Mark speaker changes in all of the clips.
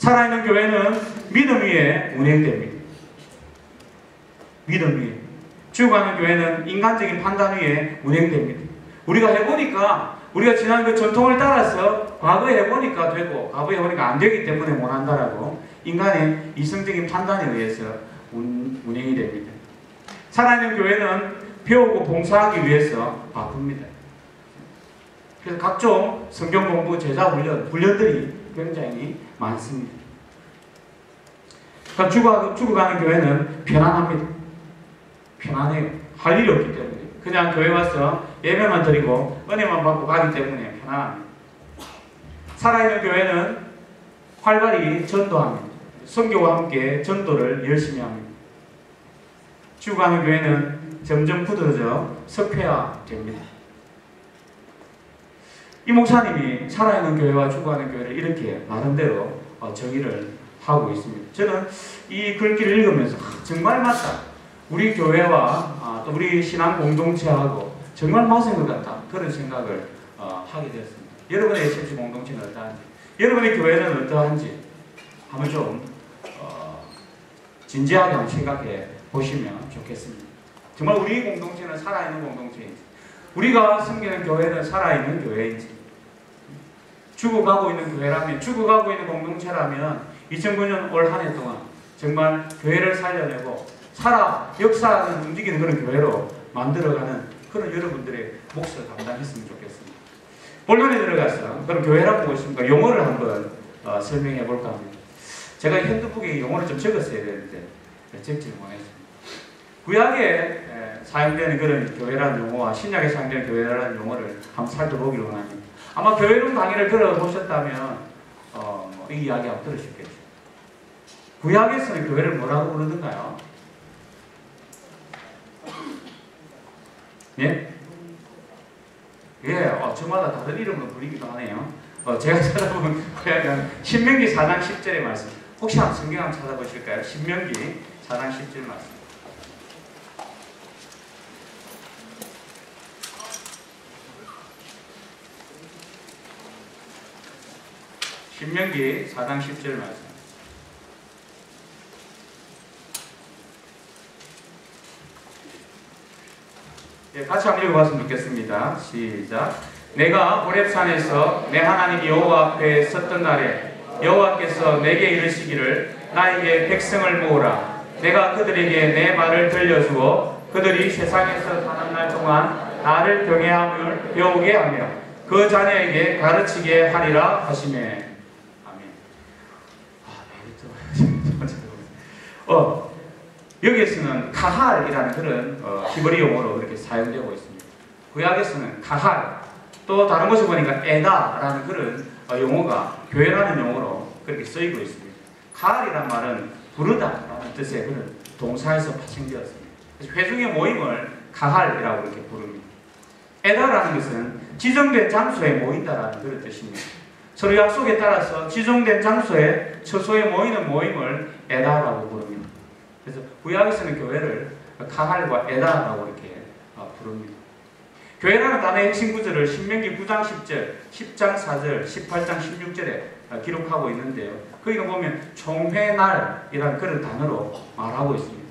Speaker 1: 살아있는 교회는 믿음 위에 운행됩니다. 믿음 위에. 죽어가는 교회는 인간적인 판단 위에 운행됩니다. 우리가 해보니까, 우리가 지난 그 전통을 따라서 과거에 해보니까 되고 과거에 해보니까 안 되기 때문에 못한다라고 인간의 이성적인 판단에 의해서 운행이 됩니다. 살아있는 교회는 배우고 봉사하기 위해서 바쁩니다. 그래서 각종 성경 공부, 제자 훈련들이 굉장히 많습니다. 그러니까 죽어가는 교회는 편안합니다. 편안해요. 할 일이 없기 때문에. 그냥 교회 와서 예배만 드리고 은혜만 받고 가기 때문에 편안합니다. 살아있는 교회는 활발히 전도합니다. 선교와 함께 전도를 열심히 합니다. 죽어가는 교회는 점점 굳어져 석회화됩니다. 이 목사님이 살아있는 교회와 죽어가는 교회를 이렇게 나름대로 정의를 하고 있습니다. 저는 이 글귀를 읽으면서 정말 맞다. 우리 교회와 또 우리 신앙 공동체하고 정말 맞은 것 같다. 그런 생각을 하게 되었습니다. 여러분의 실제 공동체는 어떠한지, 여러분의 교회는 어떠한지 한번 좀 진지하게 한번 생각해 보시면 좋겠습니다. 정말 우리 공동체는 살아있는 공동체인지, 우리가 섬기는 교회는 살아있는 교회인지, 죽어가고 있는 교회라면, 죽어가고 있는 공동체라면 2009년 올 한 해 동안 정말 교회를 살려내고 역사하는, 움직이는 그런 교회로 만들어가는 그런 여러분들의 몫을 감당했으면 좋겠습니다. 본론에 들어가서 그럼 교회라고 무엇입니까? 용어를 한번 설명해 볼까 합니다. 제가 핸드북에 용어를 좀 적었어야 되는데 적지 못했습니다. 구약에 사용되는 그런 교회라는 용어와 신약에 사용되는 교회라는 용어를 한번 살펴보기로 원합니다. 아마 교회론 강의를 들어보셨다면 이 이야기 한번 들으셨겠죠. 구약에서는 교회를 뭐라고 부르던가요? 예? 예, 저마다 다른 이름으로 부르기도 하네요. 제가 찾아보면 신명기 4장 10절의 말씀. 혹시 한번 성경 한번 찾아보실까요? 신명기 4장 10절 말씀. 신명기 4장 10절 말씀. 예, 같이 한번 읽어봤으면 좋겠습니다. 시작. 내가 호렙산에서 내 하나님 여호와 앞에 섰던 날에 여호와께서 내게 이르시기를 나에게 백성을 모으라. 내가 그들에게 내 말을 들려주어 그들이 세상에서 사는 날 동안 나를 경외함을 배우게 하며 그 자녀에게 가르치게 하리라 하시매. 여기에서는 카할이라는 그런 히브리 용어로 그렇게 사용되고 있습니다. 구약에서는 카할, 또 다른 곳에 보니까 에다라는 그런 용어가 교회라는 용어로 그렇게 쓰이고 있습니다. 카할이란 말은 부르다라는 뜻의 그런 동사에서 파생되었습니다. 그래서 회중의 모임을 카할이라고 이렇게 부릅니다. 에다라는 것은 지정된 장소에 모인다라는 그런 뜻입니다. 서로 약속에 따라서 지정된 장소에 처소에 모이는 모임을 에다라고 부릅니다. 그래서 구약에서는 교회를 카할과 에다라고 이렇게 부릅니다. 교회라는 단어의 핵심 구절을 신명기 9장 10절, 10장 4절, 18장 16절에 기록하고 있는데요. 거기를 보면 총회날이라는 그런 단어로 말하고 있습니다.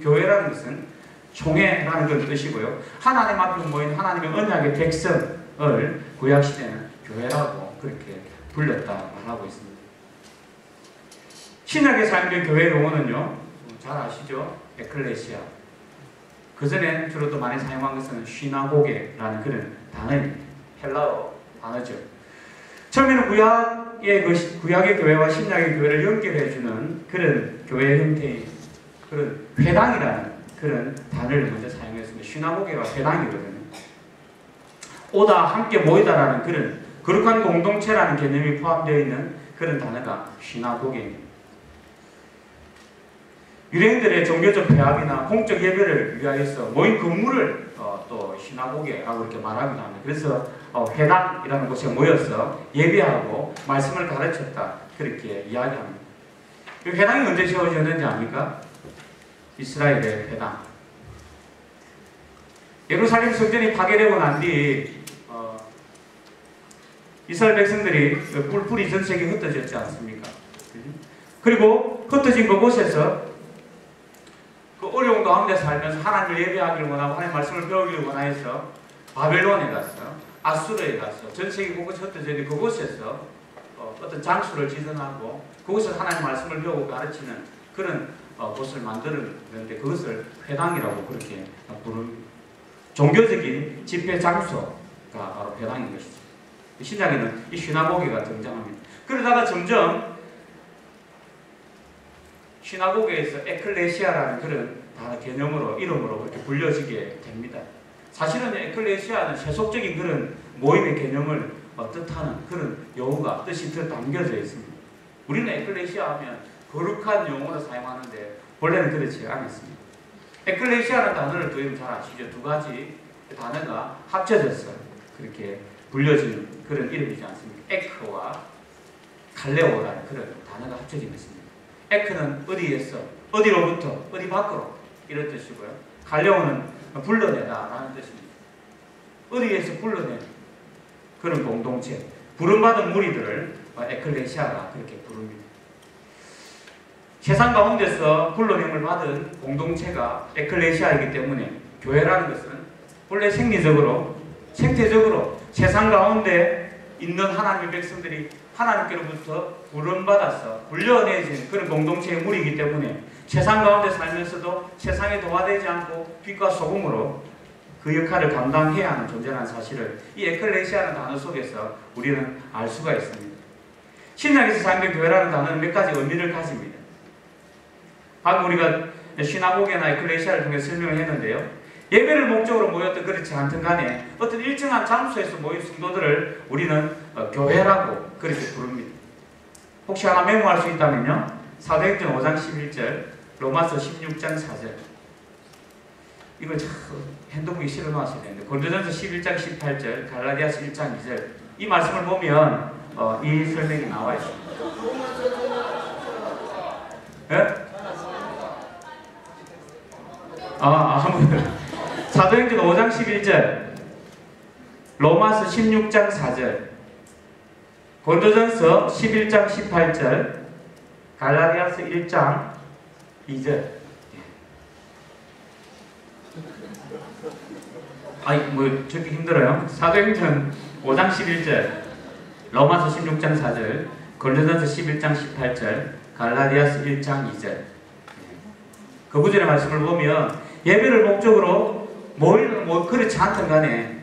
Speaker 1: 교회라는 것은 총회라는 그런 뜻이고요. 하나님 앞에 모인 하나님의 언약의 백성을 구약시대는 교회라고 그렇게 불렸다 말하고 있습니다. 신약에 사용된 교회 용어는요, 잘 아시죠? 에클레시아. 그전에 주로 또 많이 사용한 것은 시나고게라는 그런 단어입니다. 헬라어 단어죠. 처음에는 구약의 교회와 신약의 교회를 연결해주는 그런 교회 형태의 그런 회당이라는 그런 단어를 먼저 사용했습니다. 시나고게가 회당이거든요. 오다, 함께 모이다라는 그런 거룩한 공동체라는 개념이 포함되어 있는 그런 단어가 시나고게입니다. 유대인들의 종교적 배합이나 공적 예배를 위하여서 모인 건물을 또 시나고게라고 이렇게 말하기도 합니다. 그래서 회당이라는 곳에 모여서 예배하고 말씀을 가르쳤다 그렇게 이야기합니다. 이 회당이 언제 세워졌는지 압니까? 이스라엘의 회당. 예루살렘 성전이 파괴되고 난 뒤 이스라엘 백성들이 뿔뿔이 전 세계에 흩어졌지 않습니까? 그리고 흩어진 그곳에서 그 어려운 가운데 살면서 하나님을 예배하기를 원하고 하나님의 말씀을 배우기를 원하여서 바벨론에 갔어, 아수르에 갔어, 전 세계 곳곳에 흩어져 있는 그곳에서 어떤 장소를 지정하고 그곳에서 하나님의 말씀을 배우고 가르치는 그런 곳을 만들었는데 그것을 회당이라고 그렇게 부릅니다. 종교적인 집회 장소가 바로 회당인 것이죠. 신약에는 이 시나고게가 등장합니다. 그러다가 점점 시나고게에서 에클레시아라는 그런 개념으로 이름으로 그렇게 불려지게 됩니다. 사실은 에클레시아는 세속적인 그런 모임의 개념을 뜻하는 그런 용어가 뜻이 담겨져 있습니다. 우리는 에클레시아 하면 거룩한 용어로 사용하는데 원래는 그렇지 않았습니다. 에클레시아라는 단어를 또 잘 아시죠? 두 가지 단어가 합쳐져서 그렇게 불려진 그런 이름이지 않습니까? 에크와 칼레오라는 그런 단어가 합쳐진 것입니다. 에크는 어디에서, 어디로부터, 어디 밖으로 이런 뜻이고요. 칼레오는 불러내다라는 뜻입니다. 어디에서 불러내는 그런 공동체, 부름받은 무리들을 에클레시아가 그렇게 부릅니다. 세상 가운데서 불러냄을 받은 공동체가 에클레시아이기 때문에 교회라는 것은 본래 생태적으로 세상 가운데 있는 하나님의 백성들이 하나님께로부터 부름받아서 불려내진 그런 공동체의 무리이기 때문에 세상 가운데 살면서도 세상에 도화되지 않고 빛과 소금으로 그 역할을 감당해야 하는 존재라는 사실을 이 에클레시아라는 단어 속에서 우리는 알 수가 있습니다. 신약에서 사용된 교회라는 단어는 몇 가지 의미를 가집니다. 방금 우리가 시나고게나 에클레시아를 통해 설명을 했는데요. 예배를 목적으로 모였던 그렇지 않든 간에 어떤 일정한 장소에서 모인 성도들을 우리는 교회라고 그렇게 부릅니다. 혹시 하나 메모할 수 있다면요. 사도행전 5장 11절, 로마서 16장 4절. 이걸 참 핸드북에 실어놓으셔야 되는데 고린도전서 11장 18절, 갈라디아서 1장 2절 이 말씀을 보면 이 설명이 나와 있습니다. 예? 사도행전 5장 11절, 로마서 16장 4절, 고린도전서 11장 18절, 갈라디아서 1장 2절. 적기 힘들어요. 사도행전 5장 11절, 로마서 16장 4절, 고린도전서 11장 18절, 갈라디아서 1장 2절. 그 구절의 말씀을 보면 예배를 목적으로 그렇지 않든 간에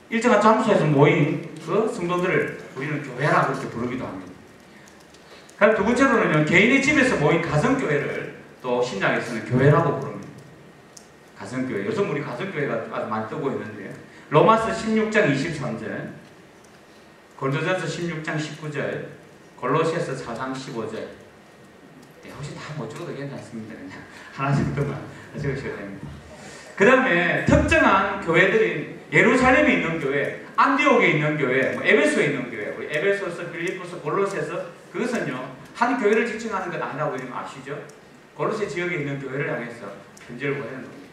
Speaker 1: 일정한 장소에서 모인 그 성도들을 우리는 교회라고 그렇게 부르기도 합니다. 그럼 두 번째로는요, 개인의 집에서 모인 가정교회를 또 신약에서는 교회라고 부릅니다. 가정교회. 요즘 우리 가정교회가 아주 많이 뜨고 있는데요. 로마서 16장 23절, 고린도전서 16장 19절, 골로새서 4장 15절. 혹시 다 못 적어도 괜찮습니다. 그냥 하나 정도만 적으셔야 됩니다. 그 다음에 특정한 교회들인 예루살렘에 있는 교회, 안디옥에 있는 교회, 에베소에 있는 교회, 우리 에베소서, 빌립보서, 골로새서 그것은요 한 교회를 지칭하는 건 아니라고 아시죠? 골로새 지역에 있는 교회를 향해서 편지를 보내는 겁니다.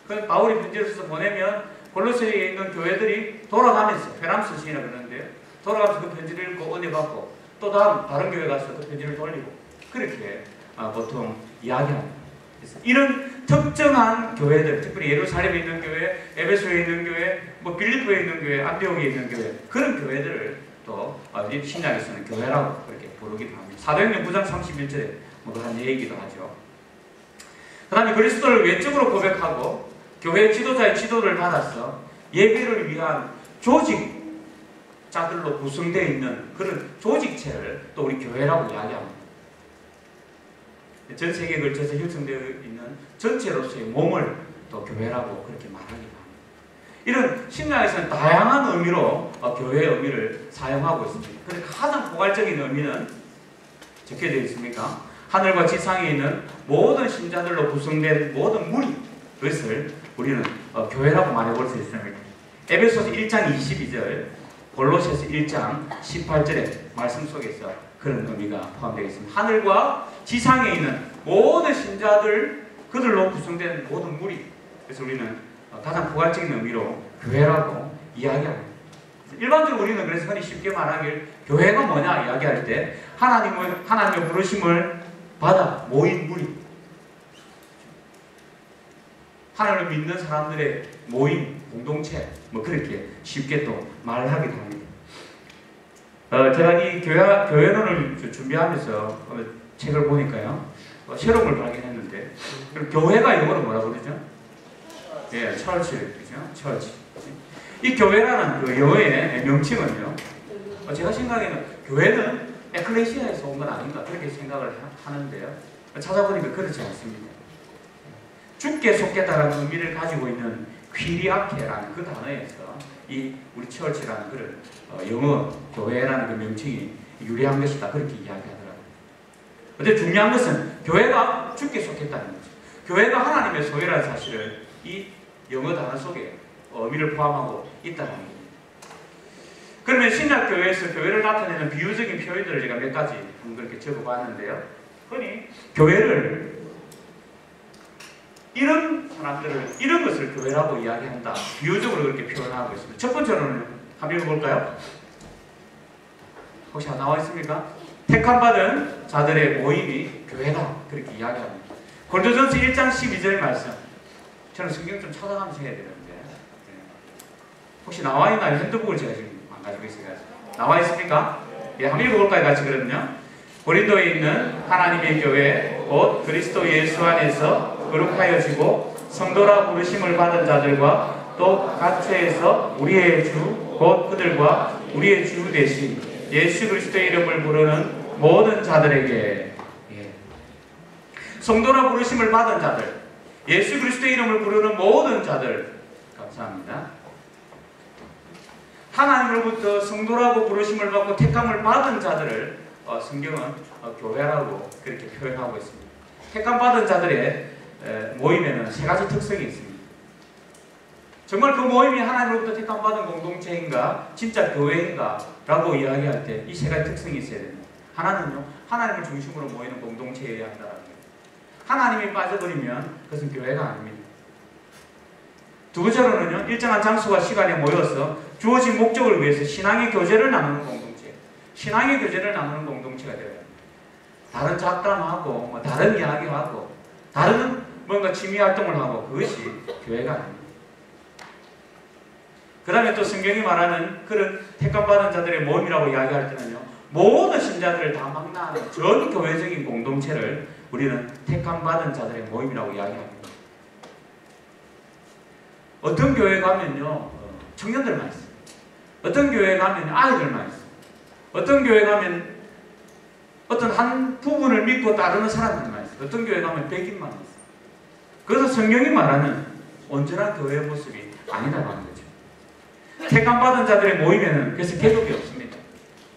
Speaker 1: 그 바울이 편지를 써서 보내면 골로새에 있는 교회들이 돌아가면서 페람스신이라 그러는데요. 돌아가면서 그 편지를 읽고 은혜 받고 또 다른 교회 가서 그 편지를 돌리고 그렇게 보통 이야기합니다. 이런 특정한 교회들, 특별히 예루살렘에 있는 교회, 에베소에 있는 교회, 빌립보에 있는 교회, 안디옥에 있는 교회 그런 교회들을 또 신약에서는 교회라고 그렇게 부르기도 합니다. 사도행전 9장 31절에 그런 얘기도 하죠. 그 다음에 그리스도를 외적으로 고백하고 교회 지도자의 지도를 받아서 예배를 위한 조직자들로 구성되어 있는 그런 조직체를 또 우리 교회라고 이야기합니다. 전 세계에 걸쳐서 형성되어 있는 전체로서의 몸을 또 교회라고 그렇게 말하기도 합니다. 이런 신약에서는 다양한 의미로 교회의 의미를 사용하고 있습니다. 그런데 가장 포괄적인 의미는 적게 되어 있습니까? 하늘과 지상에 있는 모든 신자들로 구성된 모든 무리, 그것을 우리는 교회라고 말해볼 수 있습니다. 에베소서 1장 22절, 골로새서 1장 18절의 말씀 속에서 그런 의미가 포함되어 있습니다. 하늘과 지상에 있는 모든 신자들, 그들로 구성된 모든 무리. 그래서 우리는 가장 포괄적인 의미로 교회라고 이야기합니다. 일반적으로 우리는 그래서 흔히 쉽게 말하길 교회가 뭐냐 이야기할 때 하나님의 부르심을 받아 모인 무리, 하나님을 믿는 사람들의 모임, 공동체, 뭐 그렇게 쉽게 또 말을 하기도 합니다. 제가 이 교회론을 준비하면서 책을 보니까요, 새로운 걸 발견했는데, 교회가 영어로 뭐라 그러죠? 예, 철치, 그죠? 철치. 이 교회라는 그 영어의 명칭은요, 제가 생각에는 교회는 에클레시아에서 온 건 아닌가 그렇게 생각을 하는데요. 찾아보니까 그렇지 않습니다. 주께 속겠다라는 의미를 가지고 있는 퀴리아케라는 그 단어에서 이 우리 철치라는 그런 영어 교회라는 그 명칭이 유래한 것이다 그렇게 이야기하더라고요. 근데 중요한 것은 교회가 주께 속했다는 거죠. 교회가 하나님의 소유라는 사실을 이 영어 단어 속에 의미를 포함하고 있다는 겁니다. 그러면 신약교회에서 교회를 나타내는 비유적인 표현들을 제가 몇 가지 그렇게 적어봤는데요. 흔히 교회를 이런 사람들을 이런 것을 교회라고 이야기한다. 비유적으로 그렇게 표현하고 있습니다. 첫 번째로는 한번 읽어볼까요? 혹시 나와 있습니까? 택함받은 자들의 모임이 교회다. 그렇게 이야기합니다. 고린도전서 1장 12절 말씀. 저는 성경 좀 찾아가면서 해야 되는데 혹시 나와 있나요? 핸드북을 제가 지금 안 가지고 있어요. 나와 있습니까? 예, 한번 읽어볼까요? 같이 그러면요. 고린도에 있는 하나님의 교회 곧 그리스도 예수 안에서 거룩하여지고 성도라 부르심을 받은 자들과 또 각처에서 우리의 주 곧 그들과 우리의 주 대신 예수 그리스도의 이름을 부르는 모든 자들에게, 예. 성도라 부르심을 받은 자들, 예수 그리스도의 이름을 부르는 모든 자들, 감사합니다. 하나님으로부터 성도라고 부르심을 받고 택함을 받은 자들을 성경은 교회라고 그렇게 표현하고 있습니다. 택함 받은 자들의 모임에는 세 가지 특성이 있습니다. 정말 그 모임이 하나님으로부터 택함 받은 공동체인가 진짜 교회인가 라고 이야기할 때 이 세 가지 특성이 있어야 됩니다. 하나는요, 하나님을 중심으로 모이는 공동체여야 한다는 거예요. 하나님이 빠져버리면 그것은 교회가 아닙니다. 두 번째로는요, 일정한 장소와 시간에 모여서 주어진 목적을 위해서 신앙의 교제를 나누는 공동체, 신앙의 교제를 나누는 공동체가 되어야 합니다. 다른 잡담하고 다른 이야기하고 다른 뭔가 취미 활동을 하고 그것이 교회가 아닙니다. 그 다음에 또 성경이 말하는 그런 택함받은 자들의 모임이라고 이야기할 때는요, 모든 신자들을 다 망라하는 전 교회적인 공동체를 우리는 택함받은 자들의 모임이라고 이야기합니다. 어떤 교회 가면요, 청년들만 있어요. 어떤 교회 가면 아이들만 있어요. 어떤 교회 가면 어떤 한 부분을 믿고 따르는 사람들만 있어요. 어떤 교회 가면 백인만 있어요. 그래서 성경이 말하는 온전한 교회의 모습이 아니라고 하는 거죠. 택함받은 자들의 모임에는 그래서 계급이 없습니다.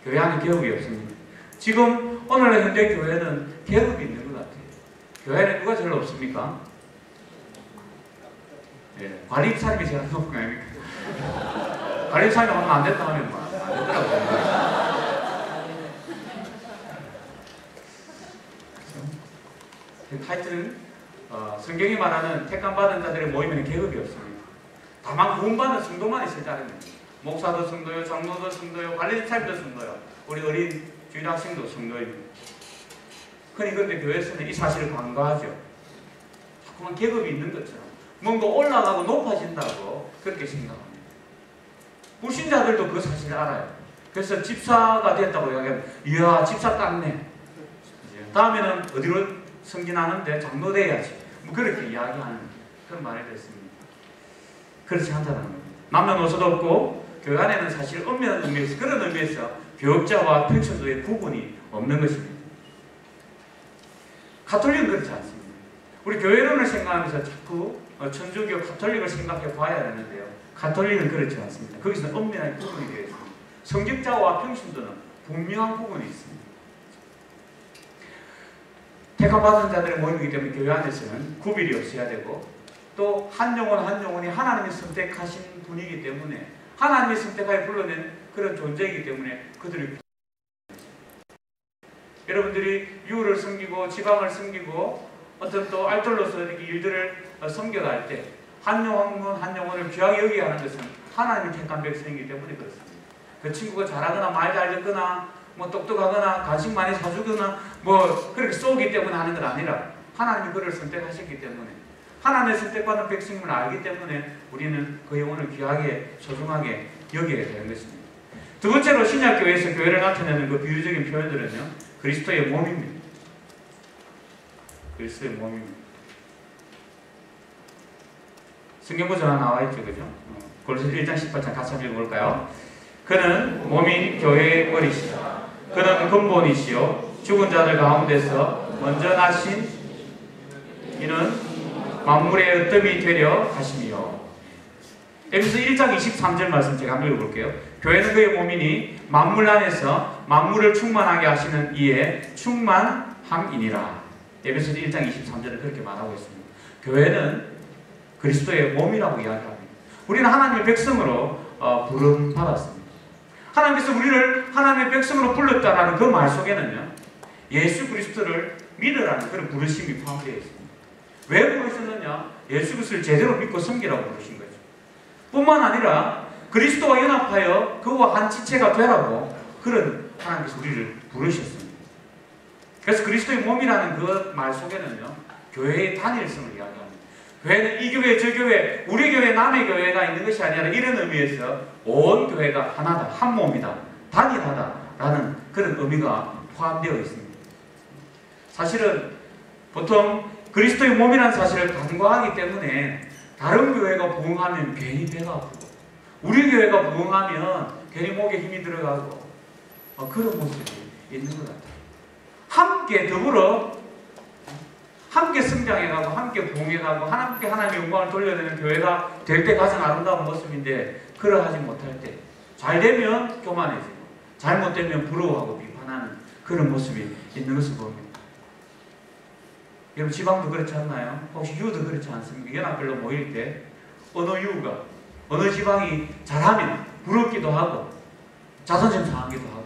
Speaker 1: 교회 안에 계급이 없습니다. 지금 오늘날 현대 교회는 계급이 있는 것 같아요. 교회 안에 누가 제일 없습니까? 예, 관리사님이 제일 높은 거 아닙니까? 관리사님이 하면 안 됐다 하면 안 되더라고요. 하여튼 성경이 말하는 택함받은 자들의 모임에는 계급이 없습니다. 다만 구원받은 성도만 있을 따름입니다. 목사도 성도요, 장로도 성도요, 관리사님도 성도요, 우리 어린 주일학생도 성도입니다. 흔히 그런데 교회에서는 이 사실을 간과하죠. 자꾸만 계급이 있는 것처럼 뭔가 올라가고 높아진다고 그렇게 생각합니다. 불신자들도 그 사실을 알아요. 그래서 집사가 됐다고 이야기하면 이야 집사 땄네. 다음에는 어디로 승진하는데 장로 돼야지. 뭐 그렇게 이야기하는 그런 말을 했습니다. 그렇지 않다는 겁니다. 남녀노소도 없고 교회 안에는 사실 엄밀한 의미에서 그런 의미에서 교역자와 평신도의 구분이 없는 것입니다. 가톨릭은 그렇지 않습니다. 우리 교회론을 생각하면서 자꾸 천주교 가톨릭을 생각해 봐야 되는데요. 가톨릭은 그렇지 않습니다. 거기서는 엄밀한 구분이 되어 있습니다. 성직자와 평신도는 분명한 구분이 있습니다. 택함받은 자들의 모임이기 때문에 교회 안에서는 구별이 없어야 되고 또 한 영혼 한 영혼이 하나님이 선택하신 분이기 때문에 하나님이 선택하여 불러낸 그런 존재이기 때문에 그들이 여러분들이 유를 섬기고 지방을 섬기고 어떤 또 알뜰로서 이렇게 일들을 섬겨갈 때 한 영혼 한 영혼을 귀하게 여기게 하는 것은 하나님의 택한 백성이기 때문에 그렇습니다. 그 친구가 잘하거나 말 잘 듣거나 뭐 똑똑하거나 간식 많이 사주거나 뭐 그렇게 쏘기 때문에 하는 건 아니라 하나님이 그를 선택하셨기 때문에 하나님의 선택받은 백성임을 알기 때문에 우리는 그 영혼을 귀하게 소중하게 여기게 되는 것입니다. 두 번째로 신약교회에서 교회를 나타내는 그 비유적인 표현들은요, 그리스도의 몸입니다. 그리스도의 몸입니다. 성경 구절 하나 나와 있죠, 그죠? 골로새 1장 18장 같이 한번 읽어볼까요? 그는 몸인 교회의 머리시다. 그는 근본이시요 죽은 자들 가운데서 먼저 나신 이는 만물의 으뜸이 되려 하심이요. 에베소 1장 23절 말씀 제가 한번 읽어볼게요. 교회는 그의 몸이니 만물 안에서 만물을 충만하게 하시는 이의 충만함이니라. 에베소 1장 23절을 그렇게 말하고 있습니다. 교회는 그리스도의 몸이라고 이야기합니다. 우리는 하나님의 백성으로 부름받았습니다. 하나님께서 우리를 하나님의 백성으로 불렀다라는 그 말 속에는요, 예수 그리스도를 믿으라는 그런 부르심이 포함되어 있습니다. 왜 부르셨느냐? 예수 그리스도를 제대로 믿고 섬기라고 부르신 거죠. 뿐만 아니라 그리스도와 연합하여 그와 한 지체가 되라고 그런 하나님께서 우리를 부르셨습니다. 그래서 그리스도의 몸이라는 그 말 속에는요, 교회의 단일성을 이야기합니다. 교회는 이 교회 저 교회 우리 교회 남의 교회가 있는 것이 아니라 이런 의미에서 온 교회가 하나다, 한 몸이다, 단일하다라는 그런 의미가 포함되어 있습니다. 사실은 보통 그리스도의 몸이라는 사실을 간과하기 때문에 다른 교회가 부흥하면 괜히 배가 아프고 우리 교회가 부흥하면 괜히 목에 힘이 들어가고 그런 모습이 있는 것 같아요. 함께 더불어 함께 성장해가고 함께 부흥해가고 함께 하나님의 영광을 돌려내는 교회가 될 때 가장 아름다운 모습인데 그러하지 못할 때 잘되면 교만해지고 잘못되면 부러워하고 비판하는 그런 모습이 있는 것을 봅니다. 여러분 지방도 그렇지 않나요? 혹시 유도 그렇지 않습니까? 연합별로 모일 때 어느 유가 어느 지방이 잘하면 부럽기도 하고 자존심 상하기도 하고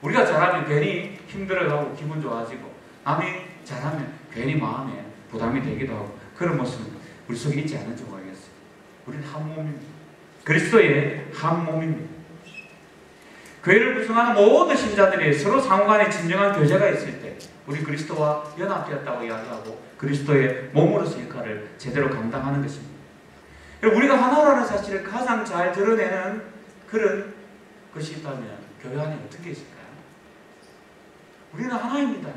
Speaker 1: 우리가 잘하면 괜히 힘들어가고 기분 좋아지고 남이 잘하면 괜히 마음에 부담이 되기도 하고 그런 모습은 우리 속에 있지 않은지 모르겠어요. 우리는 한 몸입니다. 그리스도의 한 몸입니다. 교회를 구성하는 모든 신자들이 서로 상호간에 진정한 교제가 있을 때 우리 그리스도와 연합되었다고 이야기하고 그리스도의 몸으로서 역할을 제대로 감당하는 것입니다. 우리가 하나라는 사실을 가장 잘 드러내는 그런 것이 있다면 교회 안에 어떻게 있을까요? 우리는 하나입니다.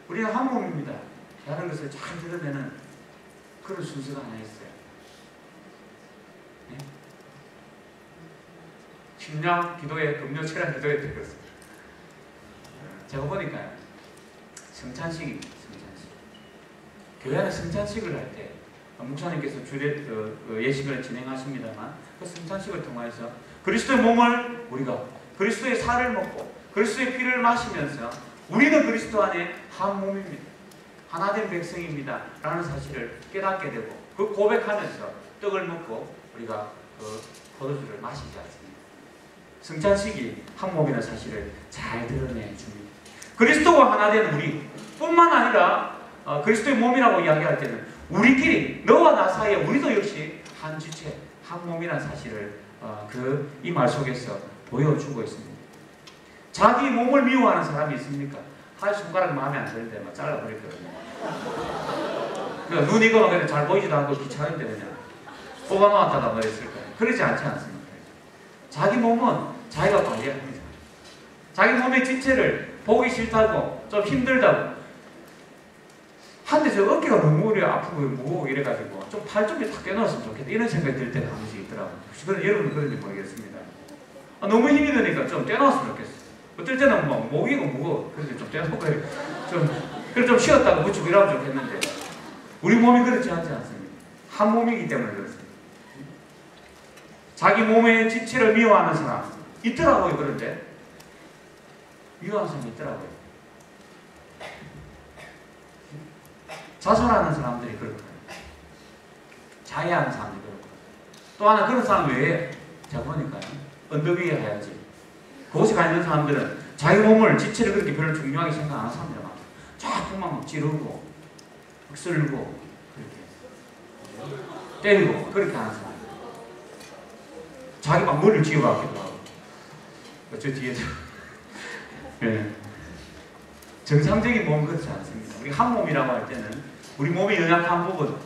Speaker 1: 우리는 한 몸입니다. 라는 것을 잘 드러내는 그런 순서가 하나 있어요. 네? 심령 기도회, 금요 철학 기도회 되었습니다. 제가 보니까요, 성찬식입니다. 성찬식. 교회 안에 성찬식을 할 때, 목사님께서 예식을 진행하십니다만, 그 성찬식을 통해서 그리스도의 몸을 우리가 그리스도의 살을 먹고 그리스도의 피를 마시면서 우리는 그리스도 안에 한 몸입니다. 하나된 백성입니다. 라는 사실을 깨닫게 되고 그 고백하면서 떡을 먹고 우리가 그 포도주를 마시지 않습니다. 성찬식이 한 몸이라는 사실을 잘 드러내 줍니다. 그리스도와 하나된 우리 뿐만 아니라 그리스도의 몸이라고 이야기할 때는 우리끼리 너와 나 사이에 우리도 역시 한 지체, 한 몸이라는 사실을 이 말 속에서 보여주고 있습니다. 자기 몸을 미워하는 사람이 있습니까? 한 손가락 마음에 안 드는데 막 잘라버렸거든요. 눈 이거만 그냥 잘 보이지도 않고 귀찮은데 그냥 뽑아놓았다가 버렸을 거예요. 그러지 않지 않습니까? 자기 몸은 자기가 관리합니다. 자기 몸의 지체를 보기 싫다고 좀 힘들다고 한데 저 어깨가 너무 아프고 무거워 이래가지고 좀 팔 좀 탁 떼놓았으면 좋겠다 이런 생각이 들 때가 한 번씩 있더라고요. 혹시 여러분은 그런지 모르겠습니다. 너무 힘이 드니까 좀 떼놓았으면 좋겠어요. 어떨 때는 뭐 목이고 무거워 그래서 좀 떼놓고 좀 쉬었다가 붙이고 이러면 좋겠는데 우리 몸이 그렇지 않지 않습니다. 한 몸이기 때문에 그렇습니다. 자기 몸의 지체를 미워하는 사람 있더라고요. 그런데 미워하는 사람이 있더라고요. 자선하는 사람들이 그렇고 자해하는 사람들이 그렇고 또 하나 그런 사람 외에 제가 보니까요. 언덕 위에 해야지 그곳에 가 있는 사람들은 자기 몸을 지체를 그렇게 별로 중요하게 생각 안 하는 사람들이 많아요. 자꾸 막 찌르고 쓸고 그렇게 때리고 그렇게 하는 사람 자기 막 머리를 쥐어박기도 하고 저 뒤에도. 예. 정상적인 몸은 그렇지 않습니다. 우리 한 몸이라고 할 때는 우리 몸의 연약한 부분,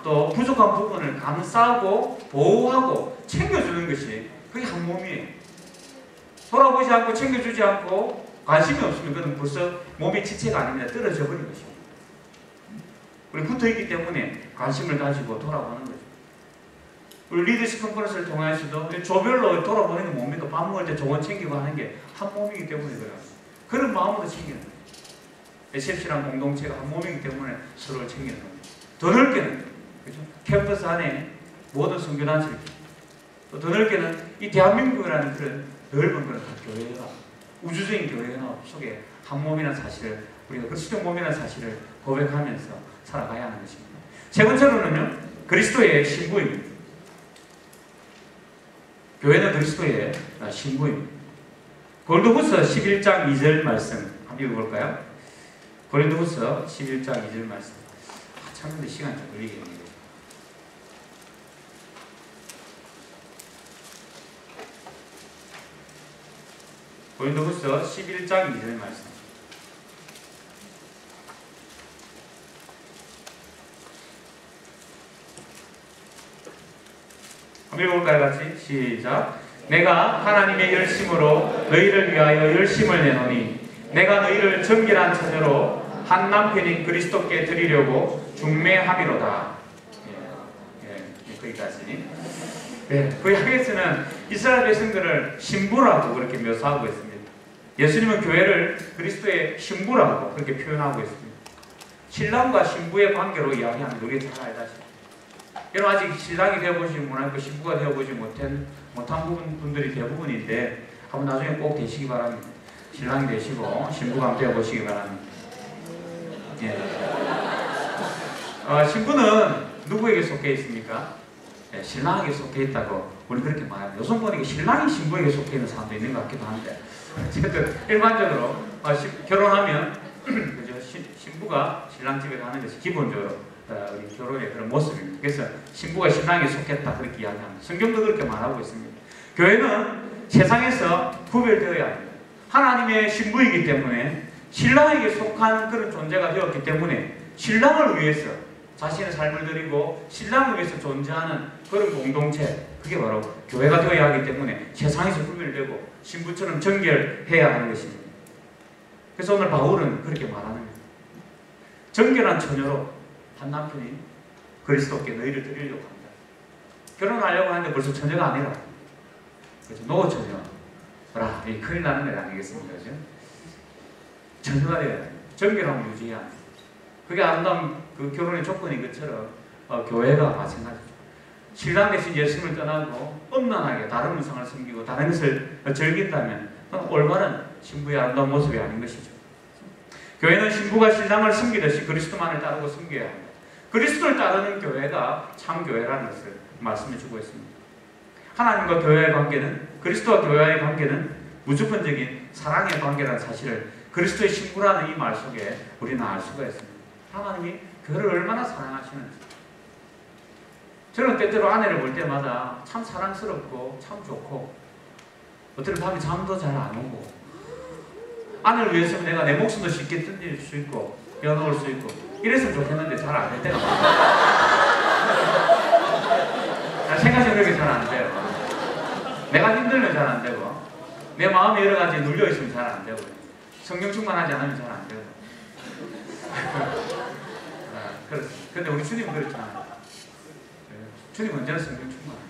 Speaker 1: 또 부족한 부분을 감싸고 보호하고 챙겨주는 것이 그게 한 몸이에요. 돌아보지 않고 챙겨주지 않고 관심이 없으면 그건 벌써 몸의 지체가 아닙니다. 떨어져 버린 것입니다. 우리 붙어있기 때문에 관심을 가지고 돌아보는 거죠. 우리 리더십 컨퍼런스를 통해서도 조별로 돌아보는 게 뭡니까? 밥 먹을 때 종원 챙기고 하는 게 한 몸이기 때문에 그래요. 그런 마음으로 챙기는 거예요. SFC란 공동체가 한 몸이기 때문에 서로를 챙기는 겁니다. 더 넓게는, 그죠? 캠퍼스 안에 모든 선교단체를, 또 더 넓게는 이 대한민국이라는 그런 넓은 그런 교회가, 우주적인 교회 연합 속에 한 몸이라는 사실을, 우리가 그리스도의 몸이라는 사실을 고백하면서 살아가야 하는 것입니다. 세 번째로는요, 그리스도의 신부입니다. 교회는 그리스도의 신부입니다. 고린도후서 11장 2절 말씀 한번 읽어볼까요? 고린도후서 11장 2절 말씀. 참는데 시간이 좀 걸리겠네요. 고린도후서 11장 2절 말씀. 한번 읽어볼까요? 같이 시작. 내가 하나님의 열심으로 너희를 위하여 열심을 내노니 내가 너희를 정결한 처녀로 한 남편인 그리스도께 드리려고 중매함이로다. 거기까지. 구약에서는 이스라엘 백성들을 신부라고 그렇게 묘사하고 있습니다. 예수님은 교회를 그리스도의 신부라고 그렇게 표현하고 있습니다. 신랑과 신부의 관계로 이야기하는 우리가 잘 알다시피. 여러분 아직 신랑이 되어보지 못하고 신부가 되어보지 못한 분들이 대부분인데 한번 나중에 꼭 되시기 바랍니다. 신랑이 되시고 신부가 한번 되어보시기 바랍니다. 신부는 누구에게 속해 있습니까? 신랑에게 속해 있다고 우리 그렇게 말합니다. 요즘 보니까 신랑이 신부에게 속해 있는 사람도 있는 것 같기도 한데 어쨌든 일반적으로 결혼하면 그죠? 신부가 신랑 집에 가는 것이 기본적으로 우리 결혼의 그런 모습입니다. 그래서 신부가 신랑에 속했다 그렇게 이야기합니다. 성경도 그렇게 말하고 있습니다. 교회는 세상에서 구별되어야 합니다. 하나님의 신부이기 때문에 신랑에게 속한 그런 존재가 되었기 때문에 신랑을 위해서 자신의 삶을 드리고 신랑을 위해서 존재하는 그런 공동체, 그게 바로 교회가 되어야 하기 때문에 세상에서 구별되고 신부처럼 정결해야 하는 것입니다. 그래서 오늘 바울은 그렇게 말하는 거예요. 정결한 처녀로 한 남편이 그리스도께 너희를 드리려고 합니다. 결혼하려고 하는데 벌써 처녀가 아니라 그렇죠? 노 처녀라. 큰일 나는 거 아니겠습니까? 그렇죠? 처녀가 되어야 돼요. 정결함을 유지해야 합니다. 그게 아름다운 그 결혼의 조건인 것처럼 교회가 마찬가지죠. 신랑 대신 예수님을 떠나고 엄란하게 다른 우상을 섬기고 다른 것을 즐긴다면 올바른 신부의 아름다운 모습이 아닌 것이죠. 교회는 신부가 신랑을 섬기듯이 그리스도만을 따르고 섬겨야 합니다. 그리스도를 따르는 교회가 참 교회라는 것을 말씀해 주고 있습니다. 하나님과 교회의 관계는, 그리스도와 교회의 관계는 무조건적인 사랑의 관계라는 사실을 그리스도의 신부라는 이 말 속에 우리는 알 수가 있습니다. 하나님이 교회를 얼마나 사랑하시는지. 저는 때때로 아내를 볼 때마다 참 사랑스럽고 참 좋고 어떤 밤에 잠도 잘 안 오고 아내를 위해서 내가 내 목숨도 쉽게 던질 수 있고 여놓을 수 있고 이랬으면 좋겠는데 잘 안 될 때가 많아요. 생각이 그렇게 잘 안 돼요. 내가 힘들면 잘 안 되고 내 마음이 여러 가지 눌려 있으면 잘 안 되고 성령 충만하지 않으면 잘 안 되고 그렇습니다. 근데 우리 주님은 그렇지 않아요. 주님은 언제나 성령 충만하시죠.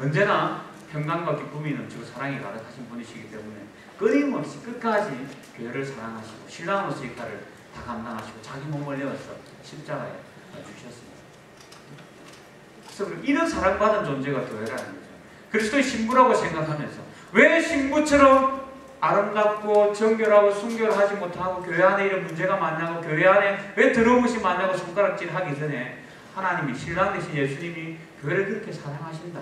Speaker 1: 언제나 평강과 기쁨이 넘치고 사랑이 가득하신 분이시기 때문에 끊임없이 끝까지 교회를 사랑하시고 신랑으로서 역할을 다 감당하시고 자기 몸을 내어서 십자가에 주셨습니다. 그래서 이런 사랑받은 존재가 교회라는 거죠. 그리스도의 신부라고 생각하면서 왜 신부처럼 아름답고 정결하고 순결하지 못하고 교회 안에 이런 문제가 많냐고 교회 안에 왜 더러운 것이 많냐고 손가락질하기 전에 하나님이 신랑 대신 예수님이 교회를 그렇게 사랑하신다.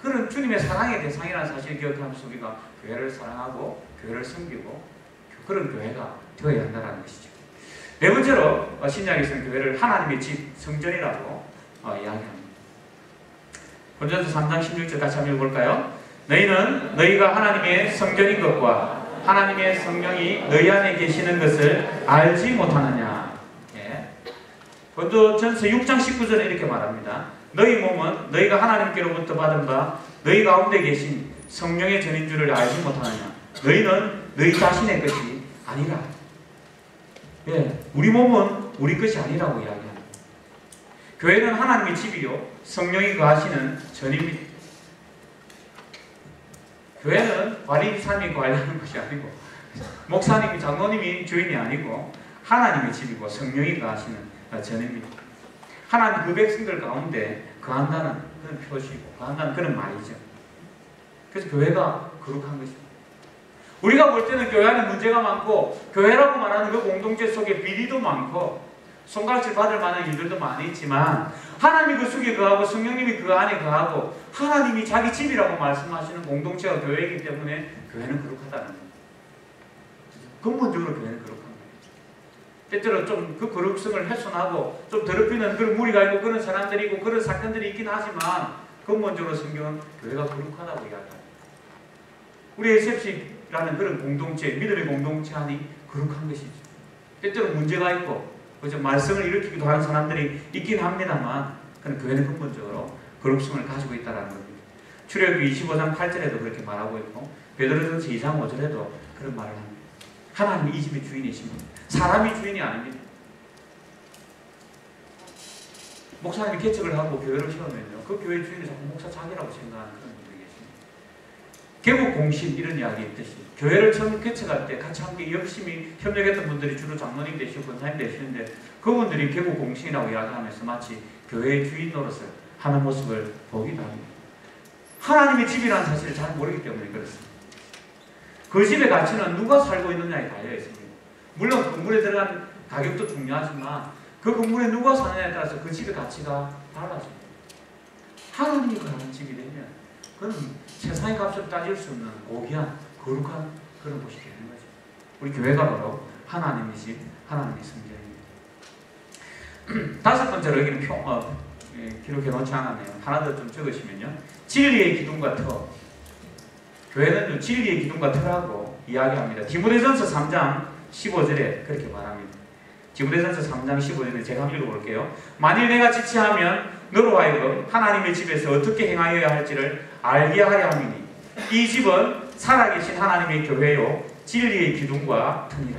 Speaker 1: 그런 주님의 사랑의 대상이라는 사실을 기억하면서 우리가 교회를 사랑하고 교회를 섬기고 그런 교회가 되어야 한다는 것이죠. 네 번째로 신약에서는 교회를 하나님의 집, 성전이라고 이야기합니다. 고린도서 3장 16절 같이 한번 읽어볼까요? 너희는 너희가 하나님의 성전인 것과 하나님의 성령이 너희 안에 계시는 것을 알지 못하느냐. 예. 고린도전서 6장 19절에 이렇게 말합니다. 너희 몸은 너희가 하나님께로부터 받은 바 너희 가운데 계신 성령의 전인 줄을 알지 못하느냐. 너희는 너희 자신의 것이 아니라. 예. 우리 몸은 우리 것이 아니라고 이야기합니다. 교회는 하나님의 집이요 성령이 거하시는 전입니다. 교회는 관리사님이 관리하는 것이 아니고 목사님이 장로님이 주인이 아니고 하나님의 집이고 성령이 거하시는 전입니다. 하나님 그 백성들 가운데 거한다는 그런 표시고 거한다는 그런 말이죠. 그래서 교회가 거룩한 것입니다. 우리가 볼 때는 교회 안에 문제가 많고 교회라고 말하는 그 공동체 속에 비리도 많고 손가락질 받을 만한 일들도 많이 있지만 하나님이 그 속에 거하고 성령님이 그 안에 거하고 하나님이 자기 집이라고 말씀하시는 공동체가 교회이기 때문에 교회는 거룩하다는 거예요. 근본적으로 교회는 거룩한 거예요. 때때로 좀 그 거룩성을 훼손하고 좀 더럽히는 그런 무리가 있고 그런 사람들이 있고 그런 사건들이 있긴 하지만 근본적으로 성경은 교회가 거룩하다고 이야기합니다. 우리 SFC라는 그런 공동체, 믿음의 공동체 안이 거룩한 것이죠. 때때로 문제가 있고 그저 말씀을 일으키기도 하는 사람들이 있긴 합니다만 그런 교회는 근본적으로 거룩성을 가지고 있다는 겁니다. 출애굽기 25장 8절에도 그렇게 말하고 있고 베드로전서 2장 5절에도 그런 말을 합니다. 하나님이 이 집의 주인이십니다. 사람이 주인이 아닙니다. 목사님이 개척을 하고 교회를 세우면요 그 교회 주인이 자꾸 목사 자기라고 생각하는 그런 분들이 계십니다. 개국 공신 이런 이야기 있듯이 교회를 처음 개척할 때 같이 함께 열심히 협력했던 분들이 주로 장로님 되시고 권사님 되시는데 그분들이 개국 공신이라고 이야기하면서 마치 교회의 주인 노릇을 하는 모습을 보기도 합니다. 하나님의 집이라는 사실을 잘 모르기 때문에 그렇습니다. 그 집의 가치는 누가 살고 있느냐에 달려 있습니다. 물론 건물에 들어간 가격도 중요하지만 그 건물에 누가 사느냐에 따라서 그 집의 가치가 달라집니다. 하나님이 거하는 집이 되면 그건 세상의 값을 따질 수 없는 고귀한 거룩한 그런 곳이 되는 거죠. 우리 교회가 바로 하나님의 집, 하나님의 성전입니다. 다섯 번째로 여기는 기록해 놓지 않았네요. 하나 더 좀 적으시면요. 진리의 기둥과 터. 교회는 진리의 기둥과 터라고 이야기합니다. 디모데전서 3장 15절에 그렇게 말합니다. 디모데전서 3장 15절에 제가 한번 읽어볼게요. 만일 내가 지체하면 너로 하여금 하나님의 집에서 어떻게 행하여야 할지를 알게 하려 함이니 이 집은 살아계신 하나님의 교회요 진리의 기둥과 터니라.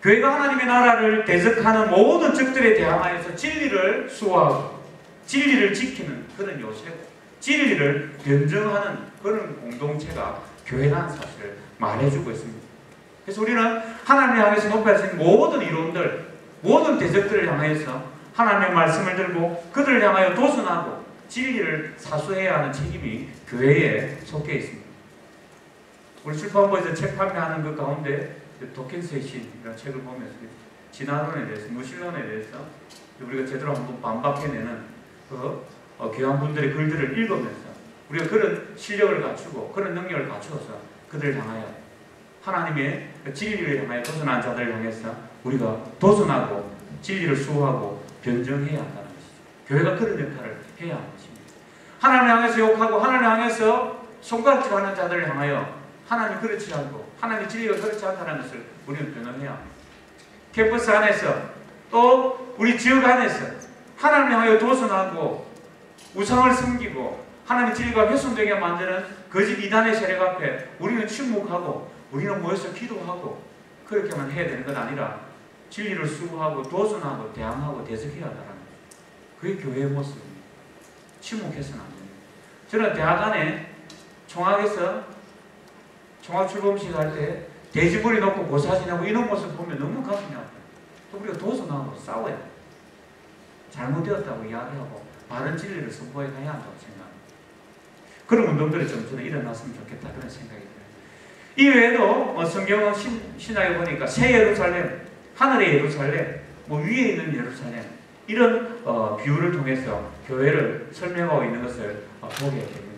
Speaker 1: 교회가 하나님의 나라를 대적하는 모든 적들에 대항하여서 진리를 수호하고 진리를 지키는 그런 요새고 진리를 변증하는 그런 공동체가 교회라는 사실을 말해주고 있습니다. 그래서 우리는 하나님을 향해서 높여진 모든 이론들, 모든 대적들을 향해서 하나님의 말씀을 들고 그들을 향하여 도전하고 진리를 사수해야 하는 책임이 교회에 속해 있습니다. 우리 출판부에서 책 판매하는 그 가운데 도킨스의 신이라는 책을 보면서 진화론에 대해서, 무신론에 대해서 우리가 제대로 한번 반박해내는 그 교황분들의 글들을 읽으면서 우리가 그런 실력을 갖추고 그런 능력을 갖추어서 그들을 향하여 하나님의 진리를 향하여 도전하는 자들을 향해서 우리가 도전하고 진리를 수호하고 변증해야 한다는 것이죠. 교회가 그런 역할을 해야 하는 것입니다. 하나님을 향해서 욕하고 하나님을 향해서 손가락질하는 자들을 향하여 하나님이 그렇지 않고 하나님의 진리가 그렇지 않다는 것을 우리는 변화해야 합니다. 캠퍼스 안에서 또 우리 지역 안에서 하나님을 향하여 도전하고 우상을 섬기고 하나님의 진리가 훼손되게 만드는 거짓 이단의 세력 앞에 우리는 침묵하고 우리는 모여서 기도하고 그렇게만 해야 되는 건 아니라 진리를 수호하고 도전하고 대항하고 대적해야 한다는 거예요. 그게 교회의 모습입니다. 침묵해서는 안 됩니다. 저는 대학 안에 총학에서 총학 출범식 할 때 돼지머리 놓고 고사진하고 이런 모습 보면 너무 가슴이 아파요. 또 우리가 도전하고 싸워야 돼요. 잘못되었다고 이야기하고 바른 진리를 선포해 가야 한다고 생각합니다. 그런 운동들이 좀 저는 일어났으면 좋겠다 그런 생각이 들어요. 이 외에도 성경은 신약에 보니까 새 예루살렘, 하늘의 예루살렘, 위에 있는 예루살렘 이런 비유를 통해서 교회를 설명하고 있는 것을 보게 됩니다.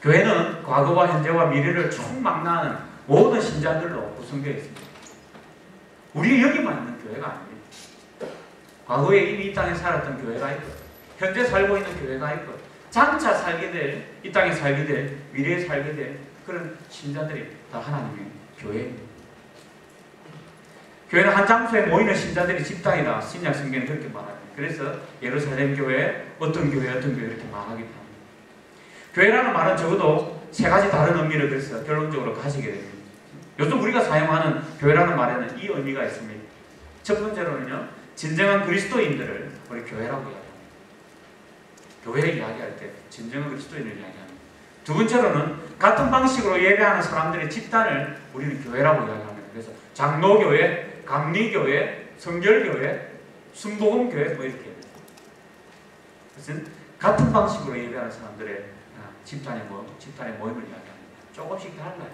Speaker 1: 교회는 과거와 현재와 미래를 총망라하는 모든 신자들로 구성되어 있습니다. 우리 여기만 있는 교회가 아닙니다. 과거에 이미 이 땅에 살았던 교회가 있고 현재 살고 있는 교회가 있고 장차 살게 될, 이 땅에 살게 될, 미래에 살게 될 그런 신자들이 다 하나님의 교회입니다. 교회는 한 장소에 모이는 신자들이 집단이다. 신약 성경은 그렇게 말합니다. 그래서 예루살렘 교회, 어떤 교회 이렇게 말하기도 합니다. 교회라는 말은 적어도 세 가지 다른 의미를 그래서 결론적으로 가지게 됩니다. 요즘 우리가 사용하는 교회라는 말에는 이 의미가 있습니다. 첫 번째로는요, 진정한 그리스도인들을 우리 교회라고 이야기합니다. 교회를 이야기할 때 진정한 그리스도인을 이야기합니다. 두 번째로는 같은 방식으로 예배하는 사람들의 집단을 우리는 교회라고 이야기합니다. 그래서 장로교회, 감리교회, 성결교회, 순복음교회 뭐 이렇게 해요. 그것은 같은 방식으로 예배하는 사람들의 집단의 모임을 이야기합니다. 조금씩 달라요.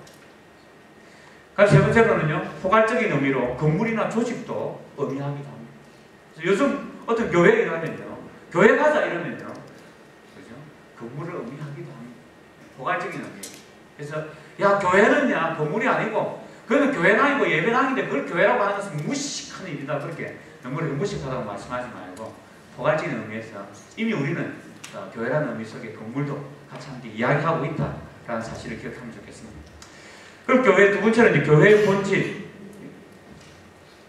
Speaker 1: 그럼 세 번째로는요, 포괄적인 의미로 건물이나 조직도 의미하기도 합니다. 요즘 어떤 교회에 가면요, 교회 가자 이러면요, 그죠? 건물을 의미하기도 합니다. 포괄적인 의미. 그래서 야, 교회는야 건물이 아니고 그거는 교회당이고 예배당인데 그걸 교회라고 하는 것은 무식한 일이다. 그렇게 너무 무식하다고 말씀하지 말고 포괄적인 의미에서 이미 우리는 교회라는 의미 속에 건물도 같이 함께 이야기하고 있다라는 사실을 기억하면 좋겠습니다. 그럼 교회 두 번째는 이제 교회의 본질.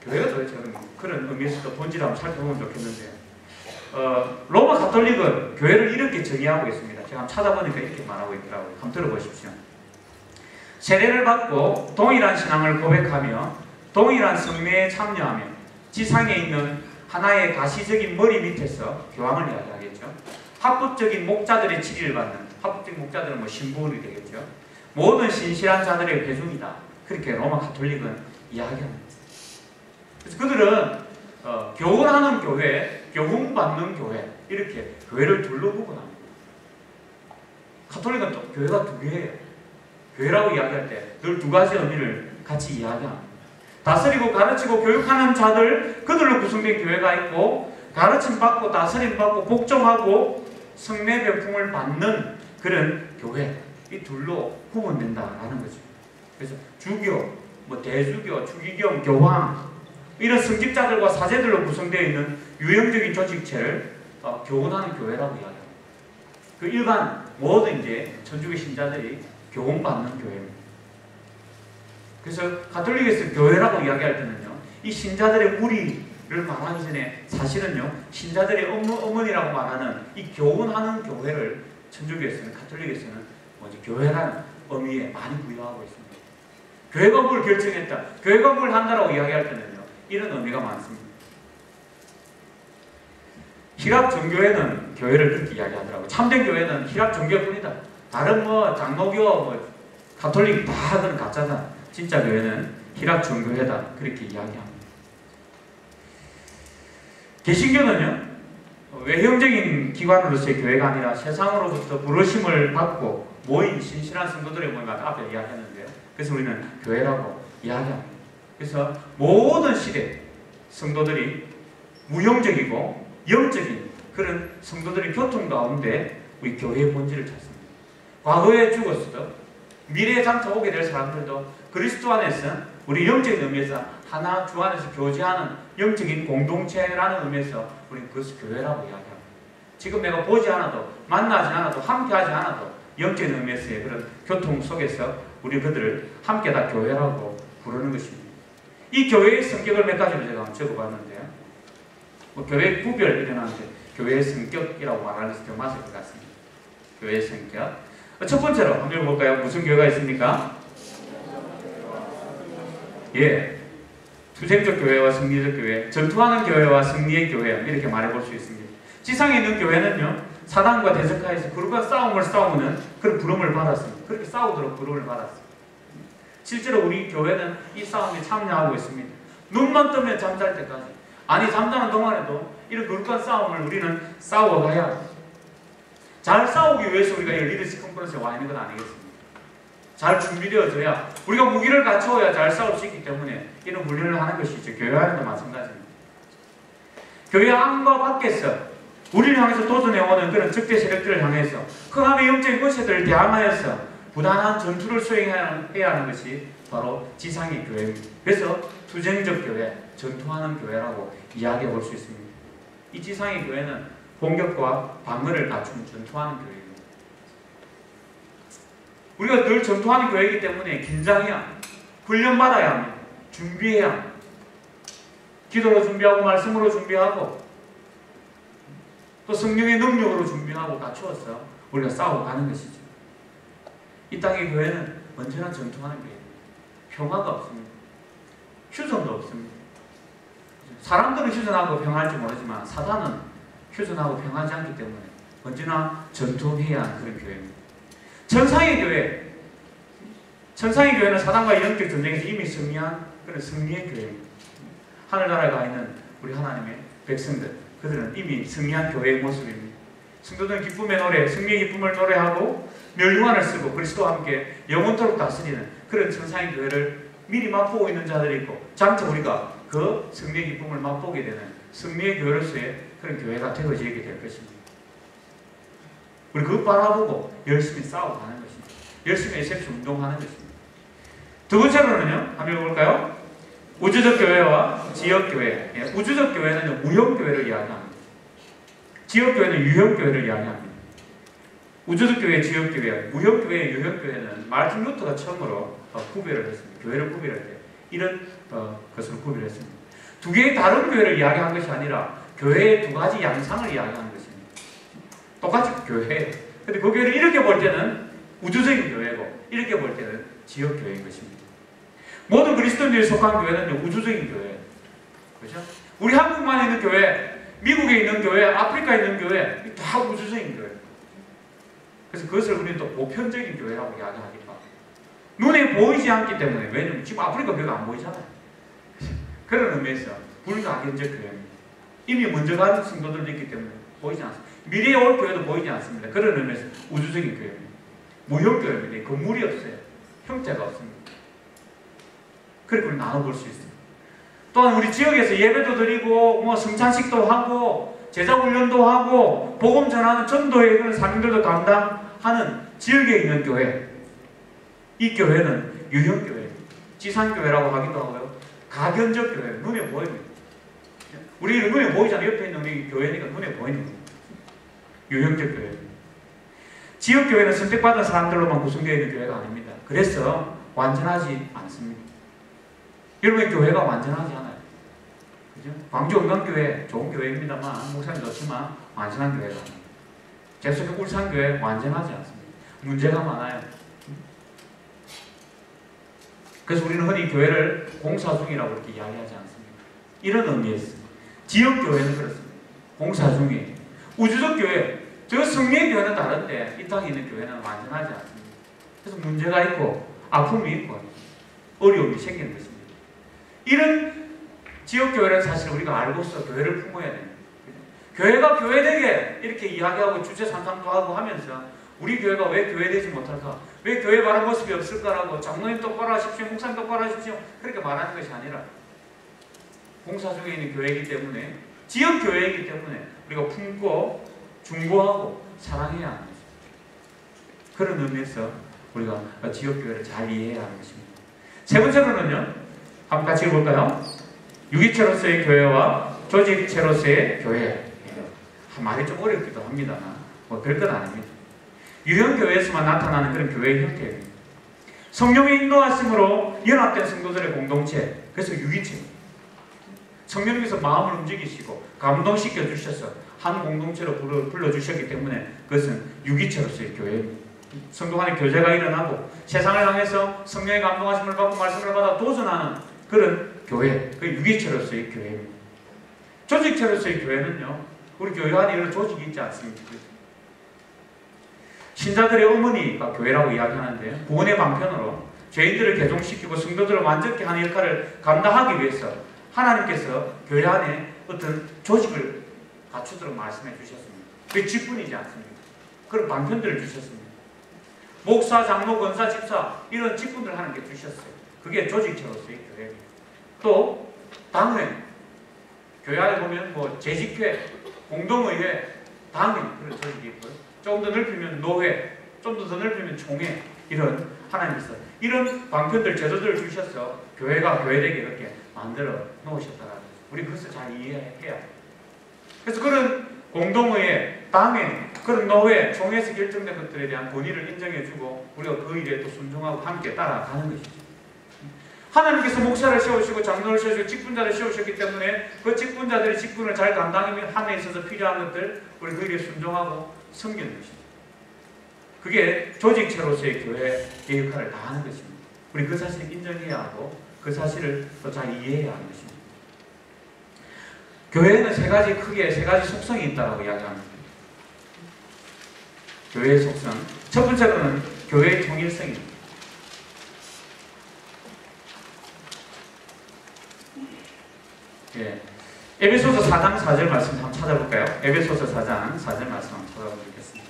Speaker 1: 교회가 도대체 그런 의미에서도 본질을 한번 살펴보면 좋겠는데요. 로마 가톨릭은 교회를 이렇게 정의하고 있습니다. 제가 한번 찾아보니까 이렇게 말하고 있더라고요. 한번 들어보십시오. 세례를 받고 동일한 신앙을 고백하며 동일한 성례에 참여하며 지상에 있는 하나의 가시적인 머리 밑에서 교황을 이야기하겠죠. 합법적인 목자들의 지위를 받는, 합법적인 목자들은 뭐 신부들이 되겠죠. 모든 신실한 자들의 회중이다. 그렇게 로마 가톨릭은 이야기합니다. 그래서 그들은 교훈하는 교회, 교훈받는 교회 이렇게 교회를 둘로 구분합니다. 가톨릭은 또 교회가 두 개예요. 교회라고 이야기할 때 늘 두 가지 의미를 같이 이야기합니다. 다스리고 가르치고 교육하는 자들, 그들로 구성된 교회가 있고 가르침받고 다스림받고 복종하고 성례 병풍을 받는 그런 교회, 이 둘로 구분된다라는 거죠. 그래서 주교, 뭐 대주교, 추기경, 교황 이런 성직자들과 사제들로 구성되어 있는 유형적인 조직체를 교훈하는 교회라고 이야기합니다. 그 일반 모든 이제 천주교 신자들이 교훈받는 교회입니다. 그래서 가톨릭에서 교회라고 이야기할 때는요, 이 신자들의 무리를 말하기 전에 사실은요, 신자들의 어머니라고 말하는 이 교훈하는 교회를 천주교에서는, 가톨릭에서는 먼저 교회라는 의미에 많이 부여하고 있습니다. 교회가 뭘 결정했다, 교회가 뭘 한다라고 이야기할 때는요, 이런 의미가 많습니다. 히랍 정교회는 교회를 그렇게 이야기하더라고요. 참된 교회는 히랍 정교회뿐이다. 다른 뭐 장로교, 뭐 가톨릭 다 그런 가짜다. 진짜 교회는 히랍 정교회다. 그렇게 이야기합니다. 개신교는요, 외형적인 기관으로서의 교회가 아니라 세상으로부터 부르심을 받고 모인 신실한 성도들의 모임을 앞에 이야기했는데요. 그래서 우리는 교회라고 이야기합니다. 그래서 모든 시대 성도들이 무형적이고 영적인 그런 성도들의 교통 가운데 우리 교회의 본질을 찾습니다. 과거에 죽었어도 미래에 장차 오게 될 사람들도 그리스도 안에서 우리 영적인 의미에서 하나 주 안에서 교제하는 영적인 공동체라는 의미에서 우리는 그것을 교회라고 이야기합니다. 지금 내가 보지 않아도 만나지 않아도 함께하지 않아도 영적인 의미에서의 그런 교통 속에서 우리 그들을 함께 다 교회라고 부르는 것입니다. 이 교회의 성격을 몇 가지로 제가 한번 적어봤는데요. 뭐 교회 구별 일어나는데 교회의 성격이라고 말하는 것이 더 맞을 것 같습니다. 교회의 성격. 첫 번째로 한번 읽어볼까요? 무슨 교회가 있습니까? 예, 투쟁적 교회와 승리적 교회, 전투하는 교회와 승리의 교회 이렇게 말해볼 수 있습니다. 지상에 있는 교회는요, 사단과 대적하여서 그룹과 싸움을 싸우는 그런 부름을 받았습니다. 그렇게 싸우도록 부름을 받았습니다. 실제로 우리 교회는 이 싸움에 참여하고 있습니다. 눈만 뜨면 잠잘 때까지, 아니 잠자는 동안에도 이런 그룹과 싸움을 우리는 싸워가야 합니다. 잘 싸우기 위해서 우리가 이 리더십 컨퍼런스에 와 있는 건 아니겠습니까? 잘 준비되어져야, 우리가 무기를 갖추어야 잘 싸울 수 있기 때문에 이런 훈련을 하는 것이죠. 교회 안에도 마찬가지입니다. 교회 안과 밖에서 우리를 향해서 도전해오는 그런 적대 세력들을 향해서 흑암의 영적인 권세들을 대항하여서 부단한 전투를 수행해야 하는 것이 바로 지상의 교회입니다. 그래서 투쟁적 교회, 전투하는 교회라고 이야기해 볼 수 있습니다. 이 지상의 교회는 공격과 방어를 갖춘 전투하는 교회입니다. 우리가 늘 전투하는 교회이기 때문에 긴장해야, 훈련받아야 합니다. 준비해야 합니다. 기도로 준비하고 말씀으로 준비하고 또 성령의 능력으로 준비하고 갖추어서 우리가 싸워가는 것이죠. 이 땅의 교회는 언제나 전투하는 교회입니다. 평화가 없습니다. 휴전도 없습니다. 사람들은 휴전하고 평화할지 모르지만 사단은 휴전하고 평화하지 않기 때문에 언제나 전투해야 하는 그런 교회입니다. 천상의 교회, 천상의 교회는 사단과의 영적 전쟁에서 이미 승리한 그런 승리의 교회입니다. 하늘나라에 가 있는 우리 하나님의 백성들, 그들은 이미 승리한 교회의 모습입니다. 성도들은 기쁨의 노래, 승리의 기쁨을 노래하고 멸류관을 쓰고 그리스도와 함께 영원토록 다스리는 그런 천상의 교회를 미리 맛보고 있는 자들이 있고, 장차 우리가 그 승리의 기쁨을 맛보게 되는 승리의 교회로서의 그런 교회가 되어지게 될 것입니다. 우리 그것 바라보고 열심히 싸워가는 것입니다. 열심히 SFC 운동하는 것입니다. 두 번째로는요, 한번 읽어볼까요? 우주적 교회와 지역 교회. 예, 우주적 교회는 무형 교회를 이야기합니다. 지역 교회는 유형 교회를 이야기합니다. 우주적 교회, 지역 교회, 무형 교회, 유형 교회는 마르틴 루터가 처음으로 구별을 했습니다. 교회를 구별할 때 이런 것으로 구별했습니다. 두 개의 다른 교회를 이야기한 것이 아니라 교회의 두 가지 양상을 이야기하는 것입니다. 똑같이 교회예요. 근데 그 교회를 이렇게 볼 때는 우주적인 교회고 이렇게 볼 때는 지역 교회인 것입니다. 모든 그리스도인들이 속한 교회는 우주적인 교회예요. 그렇죠? 우리 한국만 있는 교회, 미국에 있는 교회, 아프리카에 있는 교회 다 우주적인 교회. 그래서 그것을 우리는 또 보편적인 교회라고 이야기하니까 눈에 보이지 않기 때문에, 왜냐면 지금 아프리카 교회가 안 보이잖아요. 그런 의미에서 불가견적 교회입니다. 이미 먼저 간 성도들도 있기 때문에 보이지 않습니다. 미래에 올 교회도 보이지 않습니다. 그런 의미에서 우주적인 교회입니다. 무형 교회입니다. 건물이 없어요. 형태가 없습니다. 그렇게 나눠볼 수 있습니다. 또한 우리 지역에서 예배도 드리고 뭐 성찬식도 하고 제자훈련도 하고 복음 전하는 전도의 그런 사명들도 감당하는 지역에 있는 교회, 이 교회는 유형교회입니다. 지상교회라고 하기도 하고요, 가견적 교회, 눈에 보입니다. 우리 눈에 보이잖아요. 옆에 있는 우리 교회니까 눈에 보이는 거예요. 유형적 교회입니다. 지역교회는 선택받은 사람들로만 구성되어 있는 교회가 아닙니다. 그래서 완전하지 않습니다. 여러분의 교회가 완전하지 않아요. 그죠? 광주 은광교회 좋은 교회입니다만, 목사님 좋지만 완전한 교회가 아닙니다. 제수교 울산교회 완전하지 않습니다. 문제가 많아요. 그래서 우리는 흔히 교회를 공사 중이라고 이렇게 이야기하지 않습니다. 이런 의미에서 지역교회는 그렇습니다. 공사 중이에요. 우주적 교회, 저 성령의 교회는 다른데 이 땅에 있는 교회는 완전하지 않습니다. 그래서 문제가 있고 아픔이 있고 어려움이 생기는 것입니다. 이런 지역교회는 사실 우리가 알고서 교회를 품어야 됩니다. 교회가 교회되게 이렇게 이야기하고 주제 상담도 하고 하면서 우리 교회가 왜 교회되지 못할까? 왜 교회 바른 모습이 없을까라고 장로님 똑바로 하십시오, 목사님 똑바로 하십시오 그렇게 말하는 것이 아니라 공사 중에 있는 교회이기 때문에, 지역교회이기 때문에 우리가 품고 중보하고 사랑해야 하는 것입니다. 그런 의미에서 우리가 지역교회를 잘 이해해야 하는 것입니다. 세 번째로는요, 한번 같이 읽어볼까요? 유기체로서의 교회와 조직체로서의 교회. 말이 좀 어렵기도 합니다만 뭐 별건 아닙니다. 유형교회에서만 나타나는 그런 교회의 형태입니다. 성령의 인도하심으로 연합된 성도들의 공동체, 그래서 유기체입니다. 성령님께서 마음을 움직이시고 감동시켜 주셔서 한 공동체로 불러주셨기 때문에 그것은 유기체로서의 교회입니다. 성도 간의 교제가 일어나고 세상을 향해서 성령의 감동하심을 받고 말씀을 받아 도전하는 그런 교회, 그 유기체로서의 교회입니다. 조직체로서의 교회는요, 우리 교회 안에 이런 조직이 있지 않습니까? 신자들의 어머니가 교회라고 이야기하는데, 구원의 방편으로 죄인들을 개종시키고 성도들을 완전케 하는 역할을 감당하기 위해서 하나님께서 교회 안에 어떤 조직을 갖추도록 말씀해 주셨습니다. 그게 직분이지 않습니까? 그런 방편들을 주셨습니다. 목사, 장로, 권사, 집사 이런 직분들을 하나님께 주셨어요. 그게 조직체로서의 교회입니다. 또 당회, 교회 안에 보면 뭐 재직회, 공동의회, 당회 그런 조직이 있고요. 조금 더 넓히면 노회, 좀 더 넓히면 총회, 이런 하나님께서 이런 방편들, 제도들을 주셔서 교회가 교회되게 이렇게 만들어 놓으셨다라는 거죠. 우리 그것을 잘 이해해야 해요. 그래서 그런 공동의회, 당회, 그런 노회, 총회에서 결정된 것들에 대한 권위를 인정해주고 우리가 그 일에 또 순종하고 함께 따라가는 것이죠. 하나님께서 목사를 세우시고 장로를 세우시고 직분자를 세우셨기 때문에 그 직분자들이 직분을 잘 감당함에 있어서 필요한 것들 우리 그 일에 순종하고 섬기는 것입니다. 그게 조직체로서의 교회의 역할을 다하는 것입니다. 우리 그 사실을 인정해야 하고 그 사실을 또 잘 이해해야 하는 것입니다. 교회는 크게 세 가지 속성이 있다고 이야기합니다. 교회의 속성. 첫 번째로는 교회의 통일성입니다. 예. 에베소서 4장 4절 말씀 한번 찾아볼까요? 에베소서 4장 4절 말씀 한번 찾아보겠습니다.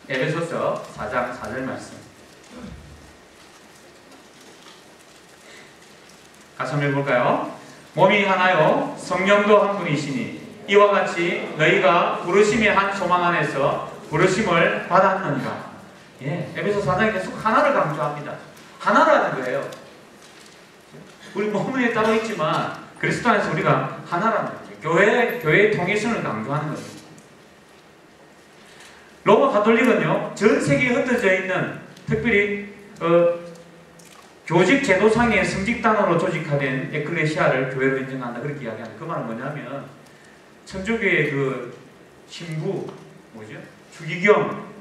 Speaker 1: 에베소서 4장 4절 말씀. 같이 한번 해볼까요? 몸이 하나요 성령도 한 분이시니 이와 같이 너희가 부르심의 한 소망 안에서 부르심을 받았느니라. 예, 에베소 4장에 계속 하나를 강조합니다. 하나라는 거예요. 우리 몸에 따로 있지만 그리스도 안에서 우리가 하나라는 거죠. 교회의 통일성을 강조하는 거죠. 로마 가톨릭은요, 전 세계에 흩어져 있는 특별히 교직 제도상의 성직단으로 조직화된 에클레시아를 교회로 인정한다. 그렇게 이야기합니다. 그 말은 뭐냐면 천주교의 그 신부, 주기경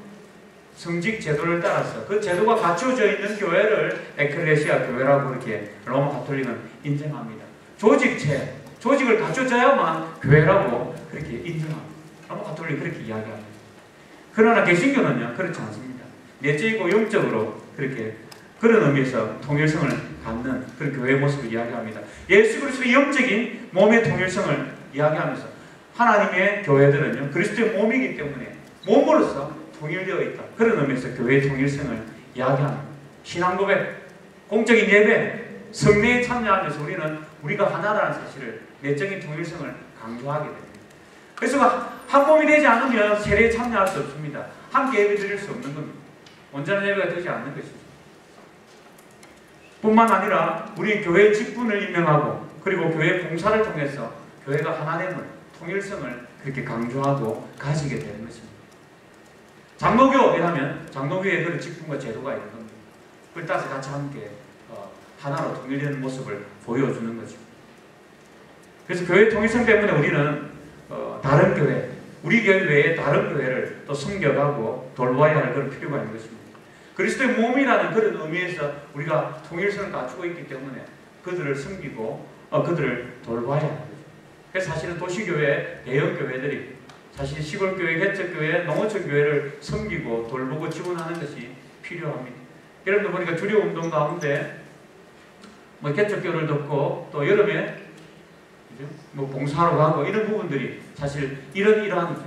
Speaker 1: 성직 제도를 따라서 그 제도가 갖춰져 있는 교회를 에클레시아 교회라고 그렇게 로마 가톨릭은 인정합니다. 조직을 갖춰져야만 교회라고 그렇게 인정합니다. 로마 가톨릭이 그렇게 이야기합니다. 그러나 개신교는요, 그렇지 않습니다. 내적이고 영적으로 그렇게 그런 의미에서 통일성을 갖는 그런 교회의 모습을 이야기합니다. 예수 그리스도의 영적인 몸의 통일성을 이야기하면서 하나님의 교회들은요, 그리스도의 몸이기 때문에 몸으로서 통일되어 있다. 그런 의미에서 교회의 통일성을 이야기합니다. 신앙 고백, 공적인 예배, 성례에 참여하면서 우리는 우리가 하나라는 사실을, 내적인 통일성을 강조하게 됩니다. 그래서 한 몸이 되지 않으면 세례에 참여할 수 없습니다. 함께 예배 드릴 수 없는 겁니다. 온전한 예배가 되지 않는 것입니다. 뿐만 아니라 우리 교회의 직분을 임명하고 그리고 교회 봉사를 통해서 교회가 하나됨을, 통일성을 그렇게 강조하고 가지게 되는 것입니다. 장로교에 하면 장로교의 그런 직분과 제도가 있는 겁니다. 그걸 따라서 같이 함께 하나로 통일되는 모습을 보여주는 거죠. 그래서 교회 통일성 때문에 우리는 다른 교회, 우리 교회 외에 다른 교회를 또 섬겨가고 돌봐야 할 그런 필요가 있는 것입니다. 그리스도의 몸이라는 그런 의미에서 우리가 통일성을 갖추고 있기 때문에 그들을 섬기고 그들을 돌봐야 하는 거죠. 그래서 사실은 도시교회, 대형교회들이 사실 시골교회, 개척교회, 농어촌교회를 섬기고 돌보고 지원하는 것이 필요합니다. 여러분들 보니까 주류운동 가운데 개척교회를 돕고 또 여름에 봉사하러 가고 이런 부분들이 사실 이러한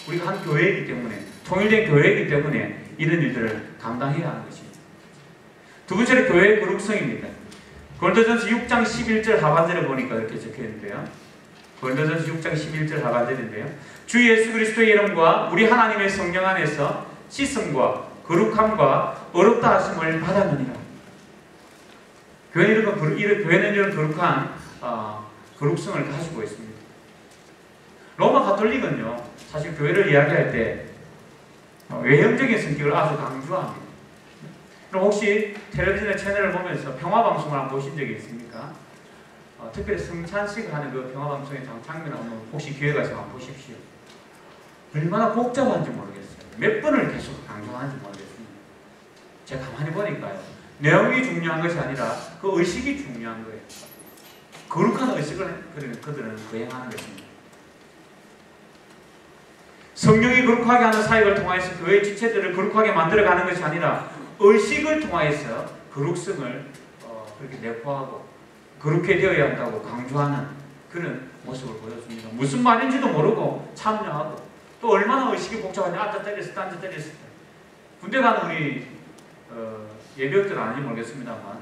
Speaker 1: 우리가 한 교회이기 때문에, 통일된 교회이기 때문에 이런 일들을 감당해야 하는 것입니다. 두 번째로 교회의 거룩성입니다. 고린도전서 6장 11절 하반절에 보니까 이렇게 적혀있는데요. 고린도전서 6장 11절 하반절인데요. 주 예수 그리스도의 이름과 우리 하나님의 성령 안에서 씻음과 거룩함과 어렵다 하심을 받았느니라. 교회는 이런 거룩한 거룩성을 가지고 있습니다. 로마 가톨릭은요, 사실 교회를 이야기할 때 외형적인 성격을 아주 강조합니다. 그럼 혹시 텔레비전의 채널을 보면서 평화방송을 한번 보신 적이 있습니까? 특별히 성찬식 하는 그 평화방송의 장면을 한번 혹시 기회가 있으면 한번 보십시오. 얼마나 복잡한지 모르겠어요. 몇 번을 계속 강조하는지 모르겠습니다. 제가 가만히 보니까요, 내용이 중요한 것이 아니라 그 의식이 중요한 거예요. 거룩한 의식을 그들은 거행하는 것입니다. 성령이 거룩하게 하는 사역을 통해서 교회 지체들을 거룩하게 만들어가는 것이 아니라 의식을 통해서 거룩성을 그렇게 내포하고 거룩해 되어야 한다고 강조하는 그런 모습을 보여줍니다. 무슨 말인지도 모르고 참여하고 또 얼마나 의식이 복잡하냐. 아따 때렸을 때, 앉아 때렸을 때. 군대 가는 우리 예비역들 아닌지 모르겠습니다만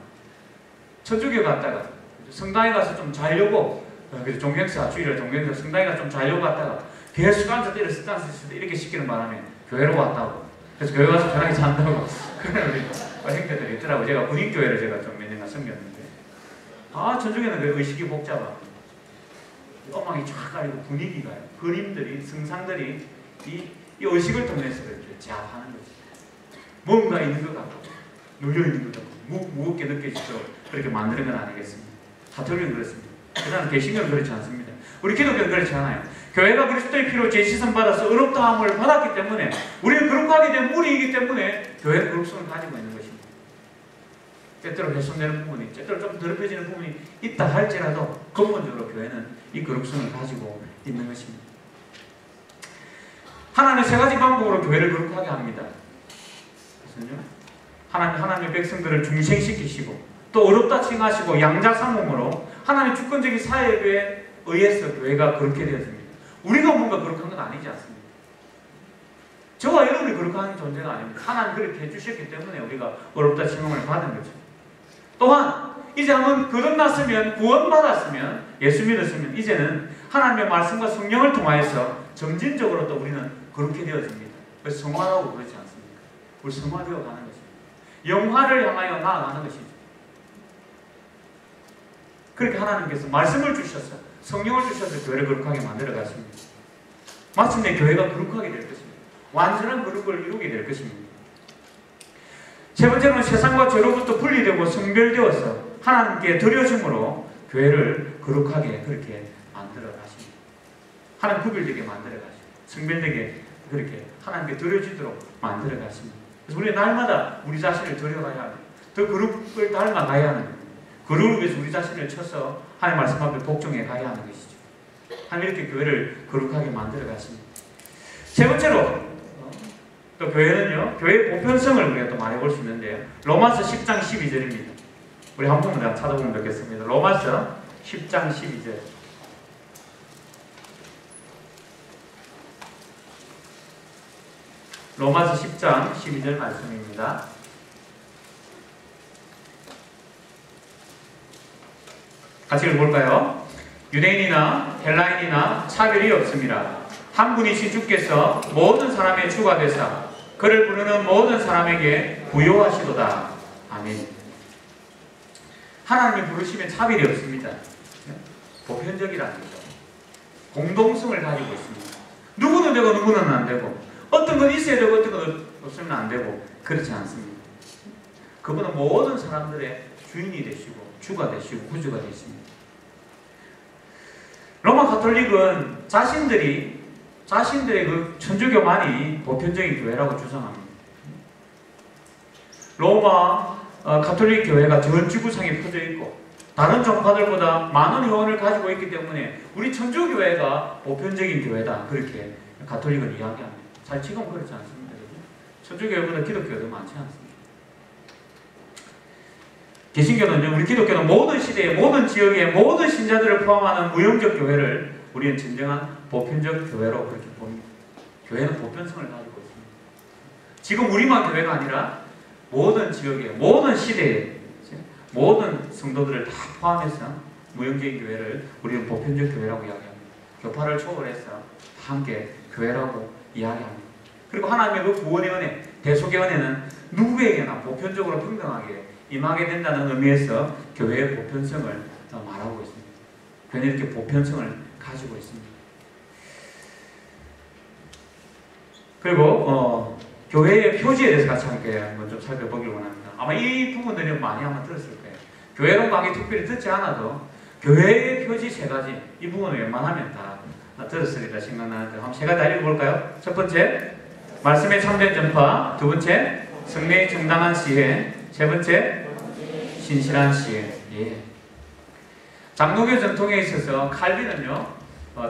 Speaker 1: 천주교 갔다가 성당에 가서 좀 자려고, 그래서 종경사, 주일날 종경사 성당에 가서 좀 자려고 갔다가 계속 앉아 때렸을 때 이렇게 시키는 바람에 교회로 왔다고. 그래서 교회 가서 편하게 잔다고 그런 우리 형제들이 있더라고요. 제가 군인교회를 제가 좀 몇 년간 섬겼는데, 천주교는 그 의식이 복잡합니다. 음악이 쫙 깔리고 분위기가, 그림들이, 승상들이 이 의식을 통해서 이렇게 제압하는 거지. 뭔가 있는 것 같고 눌려 있는 것 같고 무겁게 느껴지도록 그렇게 만드는 건 아니겠습니까? 가톨릭은 그렇습니다. 그다음 개신교는 그렇지 않습니다. 우리 기독교는 그렇지 않아요. 교회가 그리스도의 피로 제시선 받아서 의롭다함을 받았기 때문에, 우리는 거룩하게 된 무리이기 때문에 교회는 거룩성을 가지고 있는 것입니다. 때때로 훼손되는 부분이, 때때로 좀 더럽혀지는 부분이 있다 할지라도 근본적으로 교회는 이 거룩성을 가지고 있는 것입니다. 하나님은 세 가지 방법으로 교회를 거룩하게 합니다. 그래서요, 하나님의 백성들을 중생시키시고 또 어렵다 칭하시고 양자상봉으로 하나님의 주권적인 사역에 의해서 교회가 그렇게 되었습니다. 우리가 뭔가 거룩한 건 아니지 않습니까? 저와 여러분이 거룩한 존재가 아닙니다. 하나님 그렇게 해주셨기 때문에 우리가 어렵다 칭함을 받은 거죠. 또한 이제 한번 거듭났으면, 구원받았으면, 예수 믿었으면 이제는 하나님의 말씀과 성령을 통하여서 점진적으로 또 우리는 그렇게 되어집니다. 그래서 성화라고 그러지 않습니까? 우리 성화되어 가는 것입니다. 영화를 향하여 나아가는 것이죠. 그렇게 하나님께서 말씀을 주셔서, 성령을 주셔서 교회를 거룩하게 만들어 가십니다. 마침내 교회가 거룩하게 될 것입니다. 완전한 거룩을 이루게 될 것입니다. 세 번째는 세상과 죄로부터 분리되고 성별되어서 하나님께 드려짐으로 교회를 거룩하게 그렇게 만들어 가십니다. 하나님 구별되게 만들어 가십니다. 성별되게 그렇게 하나님께 드려지도록 만들어 가십니다. 그래서 우리는 날마다 우리 자신을 드려가야 합니다. 더 거룩을 닮아가야 하는 겁니다. 거룩을 위해서 우리 자신을 쳐서 하나님 말씀 앞에 복종해 가야 하는 것이죠. 하나님 이렇게 교회를 거룩하게 만들어 가십니다. 세 번째로 또 교회는요, 교회의 보편성을 우리가 또 말해볼 수 있는데요. 로마서 10장 12절입니다. 우리 한 번만 찾아보면 되겠습니다. 로마서 10장 12절. 로마서 10장 12절 말씀입니다. 같이 읽어볼까요? 유대인이나 헬라인이나 차별이 없습니다. 한 분이신 주께서 모든 사람의 주가 되사 그를 부르는 모든 사람에게 부요하시도다. 아멘. 하나님이 부르시면 차별이 없습니다. 보편적이라는 거죠. 공동성을 가지고 있습니다. 누구는 되고 누구는 안 되고, 어떤 건 있어야 되고 어떤 건 없으면 안 되고, 그렇지 않습니다. 그분은 모든 사람들의 주인이 되시고 주가 되시고 구주가 되십니다. 로마 가톨릭은 자신들의 그 천주교만이 보편적인 교회라고 주장합니다. 로마 가톨릭 교회가 전 지구상에 퍼져 있고 다른 종파들보다 많은 회원을 가지고 있기 때문에 우리 천주교회가 보편적인 교회다, 그렇게 가톨릭은 이야기합니다. 잘 지금 그렇지 않습니다. 천주교회보다 기독교도 많지 않습니다. 개신교는요, 우리 기독교는 모든 시대에 모든 지역의 모든 신자들을 포함하는 무형적 교회를 우리는 진정한 보편적 교회로 그렇게 봅니다. 교회는 보편성을 가지고 있습니다. 지금 우리만 교회가 아니라 모든 지역의 모든 시대에 모든 성도들을 다 포함해서 무형적인 교회를 우리는 보편적 교회라고 이야기합니다. 교파를 초월해서 다 함께 교회라고 이야기합니다. 그리고 하나님의 그 구원의 은혜, 대속의 은혜는 누구에게나 보편적으로 평등하게 임하게 된다는 의미에서 교회의 보편성을 말하고 있습니다. 교회는 이렇게 보편성을 가지고 있습니다. 그리고 교회의 표지에 대해서 같이 함께 한번 좀 살펴보길 원합니다. 아마 이 부분들은 많이 한번 들었을 거예요. 교회론 강의 특별히 듣지 않아도 교회의 표지 세 가지, 이 부분을 웬만하면 다 들었으리라 생각나는데 한번 세 가지 다 읽어볼까요? 첫 번째, 말씀의 참된 전파. 두 번째, 성례의 정당한 시행. 세 번째, 신실한 시행. 예. 장로교 전통에 있어서 칼빈은요,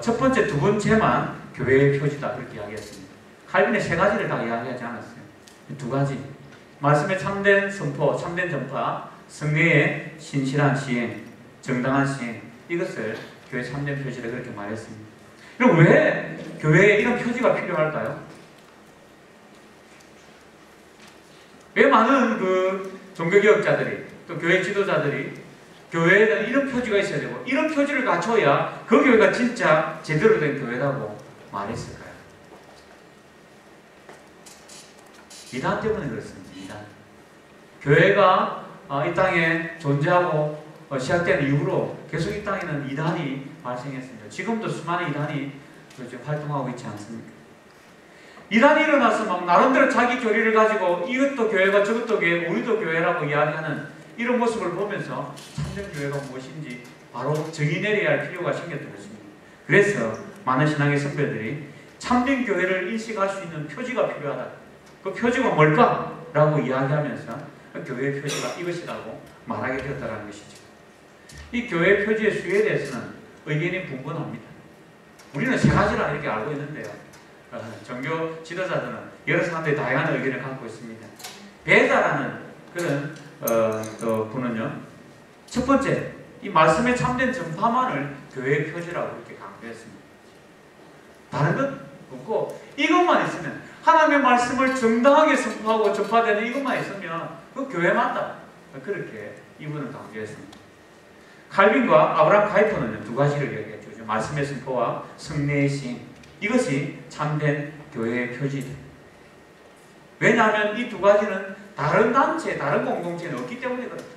Speaker 1: 첫 번째, 두 번째만 교회의 표지다, 그렇게 이야기했습니다. 칼빈의 세 가지를 다 이야기하지 않았어요. 두 가지. 말씀의 참된 선포, 참된 전파, 성례의 신실한 시행, 정당한 시행, 이것을 교회 참된 표지를 그렇게 말했습니다. 그럼 왜 교회에 이런 표지가 필요할까요? 왜 많은 그 종교개혁자들이, 또 교회 지도자들이 교회에는 이런 표지가 있어야 되고 이런 표지를 갖춰야 그 교회가 진짜 제대로 된 교회라고 말했을까요? 이단 때문에 그렇습니다. 이단. 교회가 이 땅에 존재하고 시작된 이후로 계속 이 땅에는 이단이 발생했습니다. 지금도 수많은 이단이 지금 활동하고 있지 않습니까? 이단이 일어나서 막 나름대로 자기 교리를 가지고 이것도 교회가 저것도 교회, 우리도 교회라고 이야기하는 이런 모습을 보면서 참된 교회가 무엇인지 바로 정의 내려야 할 필요가 생겼던 것입니다. 그래서 많은 신앙의 선배들이 참된 교회를 인식할 수 있는 표지가 필요하다. 그 표지가 뭘까? 라고 이야기하면서 교회의 표지가 이것이라고 말하게 되었다는 것이죠. 이 교회의 표지의 수에 대해서는 의견이 분분합니다. 우리는 세 가지라 이렇게 알고 있는데요. 종교 지도자들은 여러 사람들이 다양한 의견을 갖고 있습니다. 베다라는 그런 또 분은요, 첫 번째, 이 말씀에 참된 전파만을 교회의 표지라고 이렇게 강조했습니다. 다른 건 없고 이것만 있으면, 하나님의 말씀을 정당하게 선포하고 전파되는 이것만 있으면 그 교회 맞다. 그렇게 이분은 강조했습니다. 칼빈과 아브라함 카이퍼는 두 가지를 이야기했죠. 말씀의 선포와 성례의 시행. 이것이 참된 교회의 표지다. 왜냐하면 이 두 가지는 다른 단체, 다른 공동체는 없기 때문이거든요.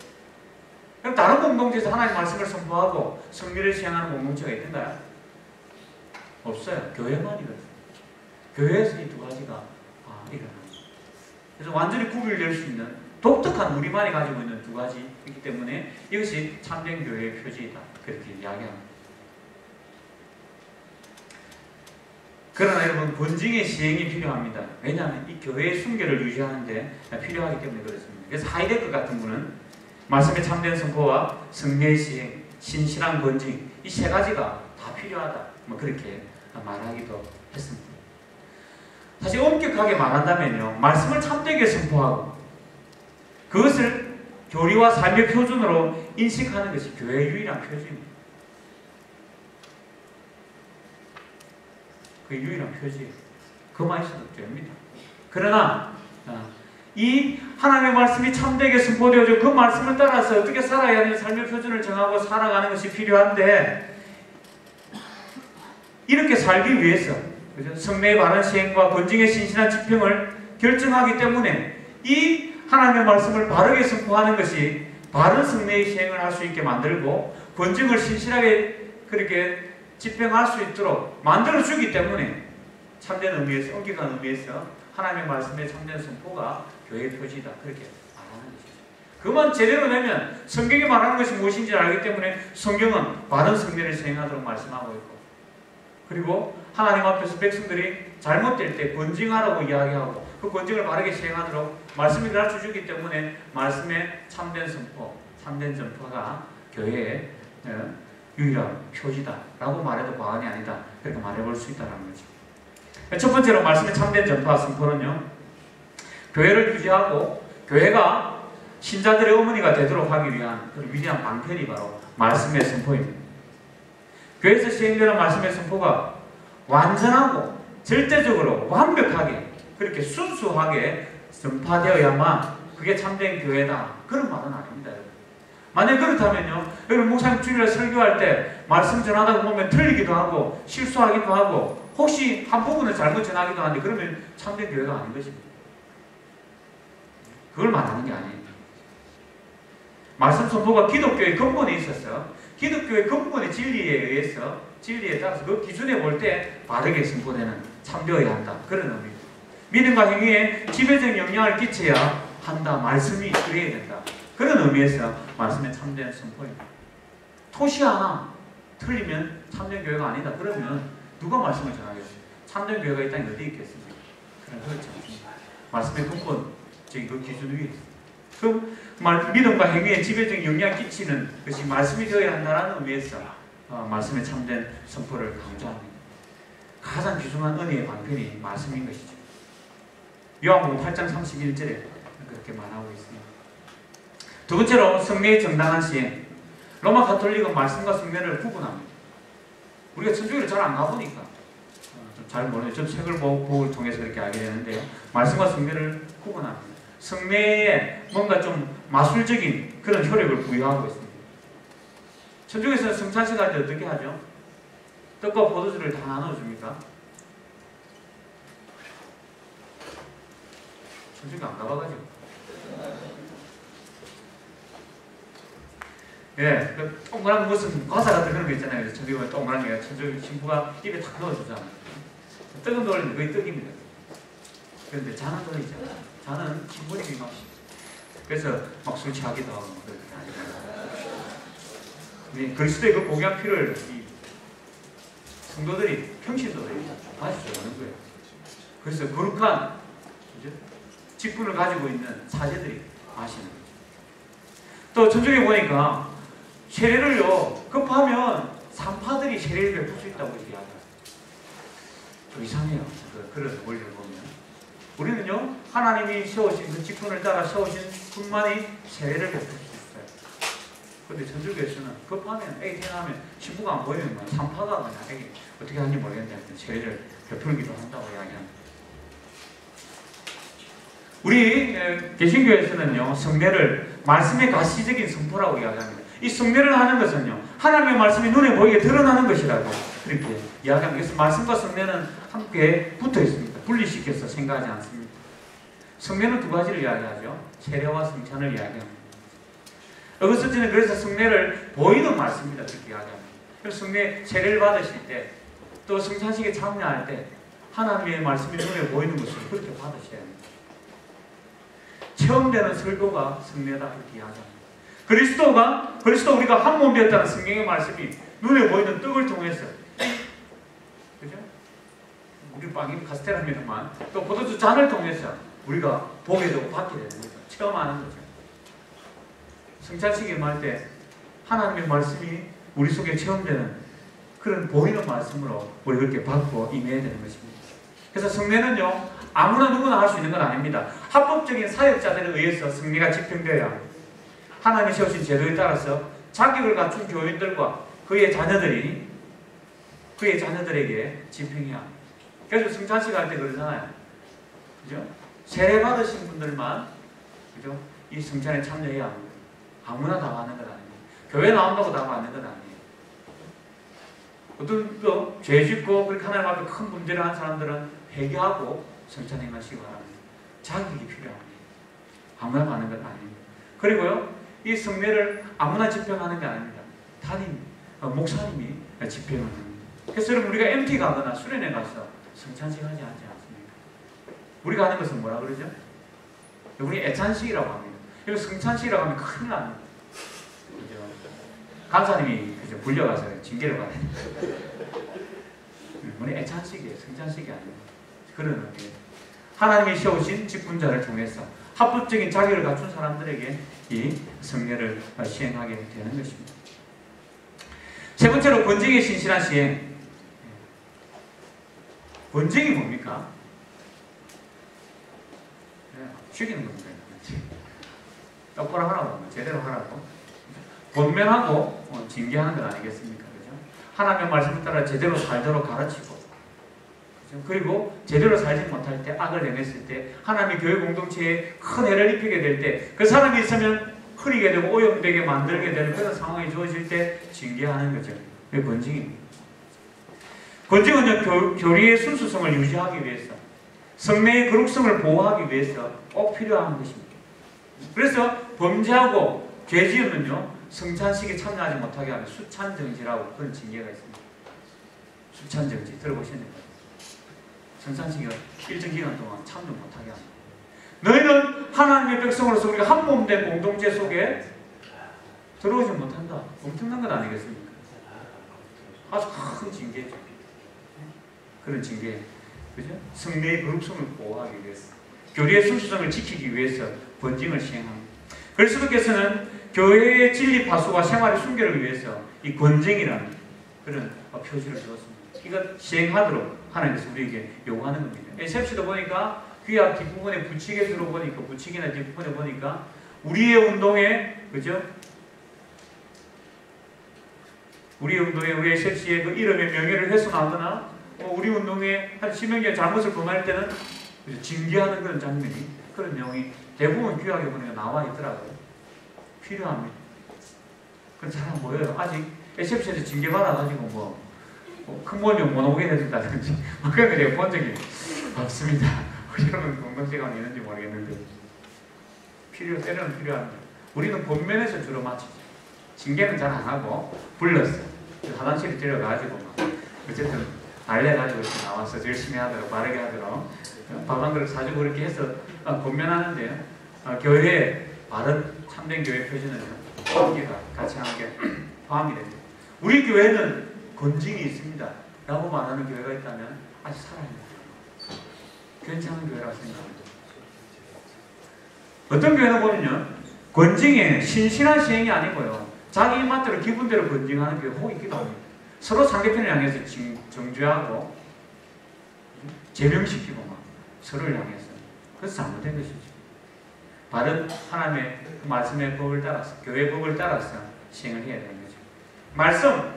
Speaker 1: 그럼 다른 공동체에서 하나님의 말씀을 선포하고 성례를 시행하는 공동체가 있던가요? 없어요. 교회만이거든요. 교회에서 이 두 가지가 일어납니다. 그래서 완전히 구별될 수 있는 독특한 우리만이 가지고 있는 두 가지이기 때문에 이것이 참된 교회의 표지이다. 그렇게 이야기합니다. 그러나 여러분, 본증의 시행이 필요합니다. 왜냐하면 이 교회의 순결을 유지하는 데 필요하기 때문에 그렇습니다. 그래서 하이데크 같은 분은 말씀의 참된 선포와 성례의 시행, 신실한 본증, 이 세 가지가 다 필요하다. 그렇게 말하기도 했습니다. 사실 엄격하게 말한다면요, 말씀을 참되게 선포하고 그것을 교리와 삶의 표준으로 인식하는 것이 교회의 유일한 표지입니다. 그 유일한 표지예요. 그만 있어도 됩니다. 그러나 이 하나님의 말씀이 참되게 선포되어져 그 말씀을 따라서 어떻게 살아야 하는 삶의 표준을 정하고 살아가는 것이 필요한데, 이렇게 살기 위해서 성례의 바른 시행과 본증의 신실한 집행을 결정하기 때문에 이 하나님의 말씀을 바르게 선포하는 것이 바른 성례의 시행을 할 수 있게 만들고 본증을 신실하게 그렇게 집행할 수 있도록 만들어주기 때문에 참된 의미에서, 엄격한 의미에서 하나님의 말씀의 참된 선포가 교회의 표지다. 그렇게 말하는 것이죠. 그만 제대로 되면 성경이 말하는 것이 무엇인지 알기 때문에 성경은 바른 성례를 시행하도록 말씀하고 있고, 그리고 하나님 앞에서 백성들이 잘못될 때 권징하라고 이야기하고 그 권징을 바르게 시행하도록 말씀이 가르쳐주기 때문에 말씀의 참된 선포, 참된 전파가 교회의 유일한 표지다라고 말해도 과언이 아니다. 그렇게 말해볼 수 있다는 거죠. 첫 번째로 말씀의 참된 전파 선포는요, 교회를 유지하고 교회가 신자들의 어머니가 되도록 하기 위한 그런 위대한 방편이 바로 말씀의 선포입니다. 교회에서 시행되는 말씀의 선포가 완전하고 절대적으로 완벽하게 그렇게 순수하게 전파되어야만 그게 참된 교회다. 그런 말은 아닙니다. 만약 그렇다면요, 여러분 목사님 주일에 설교할 때 말씀 전하다 보면 틀리기도 하고 실수하기도 하고 혹시 한 부분을 잘못 전하기도 하는데 그러면 참된 교회가 아닌 것입니다. 그걸 말하는 게 아니에요. 말씀 선포가 기독교의 근본에 있어서 기독교의 근본의 진리에 의해서, 진리에 따라서 그 기준에 볼 때 바르게 선포되는, 참되어야 한다. 그런 의미입니다. 믿음과 행위에 지배적 영향을 끼쳐야 한다. 말씀이 그래야 된다. 그런 의미에서 말씀의 참된 선포입니다. 토시 하나 틀리면 참된 교회가 아니다. 그러면 누가 말씀을 전하겠어요? 참된 교회가 이 땅에 어디 있겠습니까? 그렇지 않습니다. 말씀의 근본적인 그 기준 위에 있습니다. 그 믿음과 행위에 지배적 영향을 끼치는 것이 말씀이 되어야 한다는 의미에서 말씀의 참된 선포를 강조합니다. 가장 귀중한 은혜의 방편이 말씀인 것이죠. 요한복음 8장 31절에 그렇게 말하고 있습니다. 두 번째로 성례의 정당한 시행. 로마 가톨릭은 말씀과 성례를 구분합니다. 우리가 천주교를 잘 안 가보니까 잘 모르는, 좀 책을 보고 통해서 그렇게 알게 되는데요. 말씀과 성례를 구분합니다. 성례에 뭔가 좀 마술적인 그런 효력을 부여하고 있습니다. 천주교에서는 성찬식 할 때 어떻게 하죠? 떡과 포도주를 다 나눠줍니까? 천주교 안 가봐가지고. 예, 그 동그란 무슨 과자 같은 그런 거 있잖아요. 천주교 보면 동그란 게 천주교 신부가 입에 탁 넣어주잖아요. 떡은 돌리는 거의 떡입니다. 그런데 잔은 돌리죠. 잔은 신부님이 마시죠. 그래서 막 술 취하기도 하고 그렇게 하니까. 그리스도의 그 공양 피를 이 성도들이 평신도들이 마시죠 하는 거예요. 그래서 거룩한 직분을 가지고 있는 사제들이 마시는 거죠. 또 천주교에 보니까 세례를요 급하면 산파들이 세례를 베풀 수 있다고 이야기해요. 좀 이상해요. 그런 원리를 보면 우리는요 하나님이 세우신 그 직분을 따라 세우신 분만이 세례를 베풀 수 있어요. 그런데 천주교에서는 급하면 애기 태어나면 신부가 안 보이면 산파가 그냥 애기 어떻게 하는지 모르겠는데 세례를 베풀기도 한다고 이야기합니다. 우리 개신교에서는요 성례를 말씀의 가시적인 선포라고 이야기합니다. 이 성례를 하는 것은요 하나님의 말씀이 눈에 보이게 드러나는 것이라고 그렇게 이야기합니다. 그래서 말씀과 성례는 함께 붙어 있습니다. 분리시켜서 생각하지 않습니다. 성례는 두 가지를 이야기하죠. 세례와 성찬을 이야기합니다. 어거스틴은 그래서 성례를 보이는 말씀이다 그렇게 이야기합니다. 그래서 성례 세례를 받으실 때 또 성찬식에 참여할 때 하나님의 말씀이 눈에 보이는 것을 그렇게 받으셔야 합니다. 체험되는 설교가 성례다 그렇게 이야기합니다. 그리스도 우리가 한 몸 되었다는 성경의 말씀이 눈에 보이는 떡을 통해서, 그죠? 우리 빵이 카스테라입니다만 또 포도주 잔을 통해서 우리가 보게 되고 받게 되는 거죠. 체험하는 거죠. 성찬식에 임할 때 하나님의 말씀이 우리 속에 체험되는 그런 보이는 말씀으로 우리 그렇게 받고 임해야 되는 것입니다. 그래서 성례는요 아무나 누구나 할 수 있는 건 아닙니다. 합법적인 사역자들에 의해서 성례가 집행되어야 합니다. 하나님이 세우신 제도에 따라서 자격을 갖춘 교인들과 그의 자녀들에게 집행해야 합니다. 그래서 성찬식 할 때 그러잖아요. 그죠? 세례 받으신 분들만 그죠? 이 성찬에 참여해야 합니다. 아무나 다 하는 건 아닙니다. 교회 나온다고 다 하는 건 아니에요. 어떤 또 죄 짓고 그렇게 하나님 앞에 큰 문제를 한 사람들은 회개하고 성찬에 임하시기 바랍니다. 자격이 필요합니다. 아무나 하는 건 아닙니다. 그리고요 이 성례를 아무나 집행하는 게 아닙니다. 담임 목사님이 집행을 합니다. 그래서 여러분 우리가 MT 가거나 수련회 가서 성찬식 하지 않지 않습니까? 우리가 하는 것은 뭐라 그러죠? 우리 애찬식이라고 합니다. 이거 성찬식이라고 하면 큰일 납니다. 그죠? 간사님이 그죠? 불려가서 징계를 받아야 됩니다. 우리 애찬식이에요. 성찬식이 아닙니다. 그런 의미예요. 하나님이 세우신 직분자를 통해서 합법적인 자격을 갖춘 사람들에게 이 성례를 시행하게 되는 것입니다. 세 번째로 권징의 신실한 시행. 권징이 뭡니까? 죽이는 겁니다. 똑바로 하라고, 제대로 하라고. 권면하고 징계하는 건 아니겠습니까? 그죠? 하나님의 말씀을 따라 제대로 살도록 가르치고, 그죠? 그리고 제대로 살지 못할 때, 악을 행했을 때, 하나님의 교회 공동체에 큰 해를 입히게 될 때, 그 사람이 있으면 흐리게 되고 오염되게 만들게 되는 그런 상황이 주어질 때 징계하는 거죠. 그게 권징입니다. 권징은요, 교리의 순수성을 유지하기 위해서, 성례의 거룩성을 보호하기 위해서 꼭 필요한 것입니다. 그래서 범죄하고 죄지으면요, 성찬식에 참여하지 못하게 하는 수찬정지라고 그런 징계가 있습니다. 수찬정지 들어보셨나요? 성찬식에 일정 기간 동안 참여 못하게 합니다. 너희는 하나님의 백성으로서 우리가 한 몸 된 공동체 속에 들어오지 못한다. 엄청난 것 아니겠습니까? 아주 큰 징계죠. 그런 징계, 그죠? 성례의 거룩성을 보호하기 위해서, 교리의 순수성을 지키기 위해서 권징을 시행합니다. 그리스도께서는 교회의 진리 파수와 생활의 순결을 위해서 이 권징이라는 그런 표시를 주었습니다. 이것 시행하도록 하나님께서 우리에게 요구하는 겁니다. 에세프시도 보니까 귀와 뒷부분에 붙이게 들어보니까, 붙이기나 뒷부분에 보니까 우리의 운동에, 그죠? 우리 운동에, 우리 에세프시의 그 이름의 명예를 훼손하거나 우리 운동에 한 지명의 잘못을 범할 때는 징계하는 그런 장면이, 그런 내용이 대부분 귀하게 보니까 나와 있더라고요. 필요합니다. 그건 잘 안 보여요. 아직 에세프시에서 징계받아가지고 큰 모임에 못 오게 된다든지 그런 거 내가 본 적이 없습니다. 여러분 공동체가 있는지 모르겠는데 때로는 필요합니다. 우리는 본면에서 주로 마치죠. 징계는 잘 안 하고 불렀어. 화장실에 데려가지고 막 어쨌든 달래가지고 이렇게 나와서 열심히 하도록 바르게 하도록 밥 한 그릇 사주고 그렇게 해서 권면하는데요. 교회에 바른 참된 교회 표준은 함께가 같이 함께 포함이 됩니다. 우리 교회는 권징이 있습니다 라고 말하는 교회가 있다면 아직 살아있는 괜찮은 교회라고 생각합니다. 어떤 교회는 보면요, 권징에 신실한 시행이 아니고요, 자기 입맛대로 기분대로 권징하는 교회가 혹 있기도 합니다. 서로 상대편을 향해서 정죄하고 제명시키고 막 서로를 향해서. 그래서 잘못된 것이죠. 바른 하나님의 그 말씀의 법을 따라서, 교회의 법을 따라서 시행을 해야 되는 거죠. 말씀,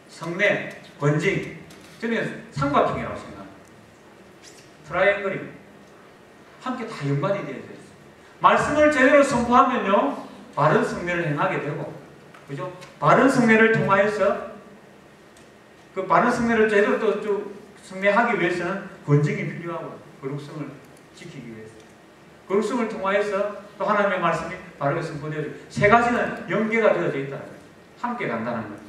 Speaker 1: 성례, 권징, 저는 삼각형이라고 생각합니다. 트라이앵글입니다. 함께 다 연관이 되어져 있어요. 말씀을 제대로 선포하면요, 바른 성례를 행하게 되고, 그죠? 바른 성례를 통하여서 그 바른 성례를 제대로 또 성례하기 위해서는 권징이 필요하고 거룩성을 지키기 위해서 거룩성을 통하여서 또 하나님의 말씀이 바르게 선포되어져 세 가지는 연계가 되어져 있다. 함께 간다는 겁니다.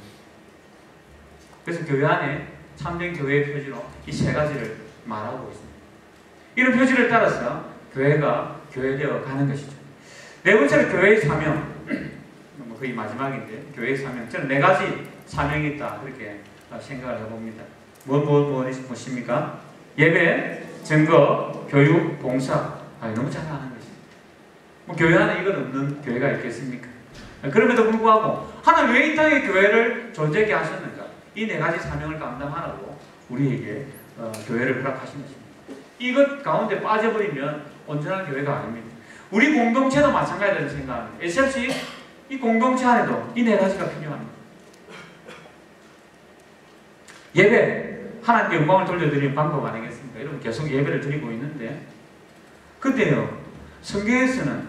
Speaker 1: 그래서 교회 안에 참된 교회의 표지로 이 세 가지를 말하고 있습니다. 이런 표지를 따라서 교회가 교회되어 가는 것이죠. 네 번째로 교회의 사명, 거의 마지막인데 교회의 사명, 저는 네 가지 사명이 있다 그렇게 생각을 해봅니다. 무엇입니까? 예배, 증거, 교육, 봉사. 너무 잘 아는 것이죠. 교회 안에 이건 없는 교회가 있겠습니까? 그럼에도 불구하고 하나님 왜 이 땅에 교회를 존재하게 하셨는가? 이 네 가지 사명을 감당하라고 우리에게 교회를 허락하신 것입니다. 이것 가운데 빠져버리면 온전한 교회가 아닙니다. 우리 공동체도 마찬가지라고 생각합니다. SFC 이 공동체 안에도 이 네 가지가 필요합니다. 예배, 하나님께 영광을 돌려드리는 방법 아니겠습니까? 여러분 계속 예배를 드리고 있는데, 근데요, 성경에서는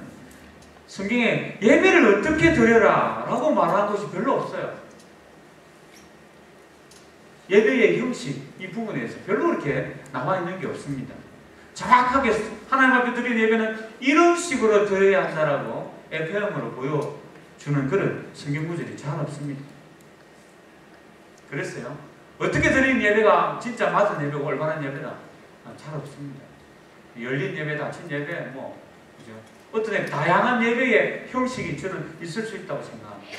Speaker 1: 성경에 예배를 어떻게 드려라 라고 말한 것이 별로 없어요. 예배의 형식 이 부분에서 별로 그렇게 나와 있는 게 없습니다. 정확하게 하나님 앞에 드리는 예배는 이런 식으로 드려야 한다라고 에페음으로 보여주는 그런 성경 구절이 잘 없습니다. 그랬어요. 어떻게 드리는 예배가 진짜 맞은 예배고 올바른 예배다? 잘 없습니다. 열린 예배다, 아침 예배, 그죠? 어떤 다양한 예배의 형식이 저는 있을 수 있다고 생각합니다.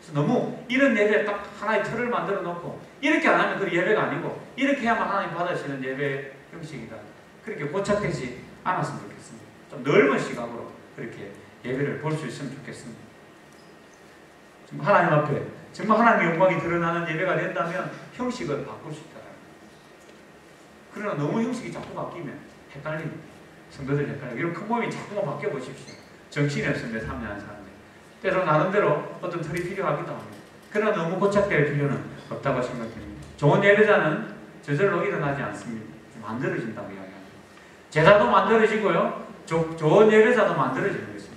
Speaker 1: 그래서 너무 이런 예배 딱 하나의 틀을 만들어 놓고 이렇게 안 하면 그 예배가 아니고 이렇게 해야만 하나님 받으시는 예배 형식이다. 그렇게 고착되지 않았으면 좋겠습니다. 좀 넓은 시각으로 그렇게 예배를 볼 수 있으면 좋겠습니다. 정말 하나님 앞에 정말 하나님의 영광이 드러나는 예배가 된다면 형식을 바꿀 수 있다. 그러나 너무 형식이 자꾸 바뀌면 헷갈립니다. 성도들이 헷갈리고 이런 큰 몸이 자꾸만 바뀌어 보십시오. 정신이 없습니다. 참여하는 사람들. 때로 나름대로 어떤 틀이 필요하기도 합니다. 그러나 너무 고착될 필요는 없다고 생각됩니다. 좋은 예배자는 저절로 일어나지 않습니다. 만들어진다고 이야기합니다. 제자도 만들어지고요. 좋은 예배자도 만들어지는 것입니다.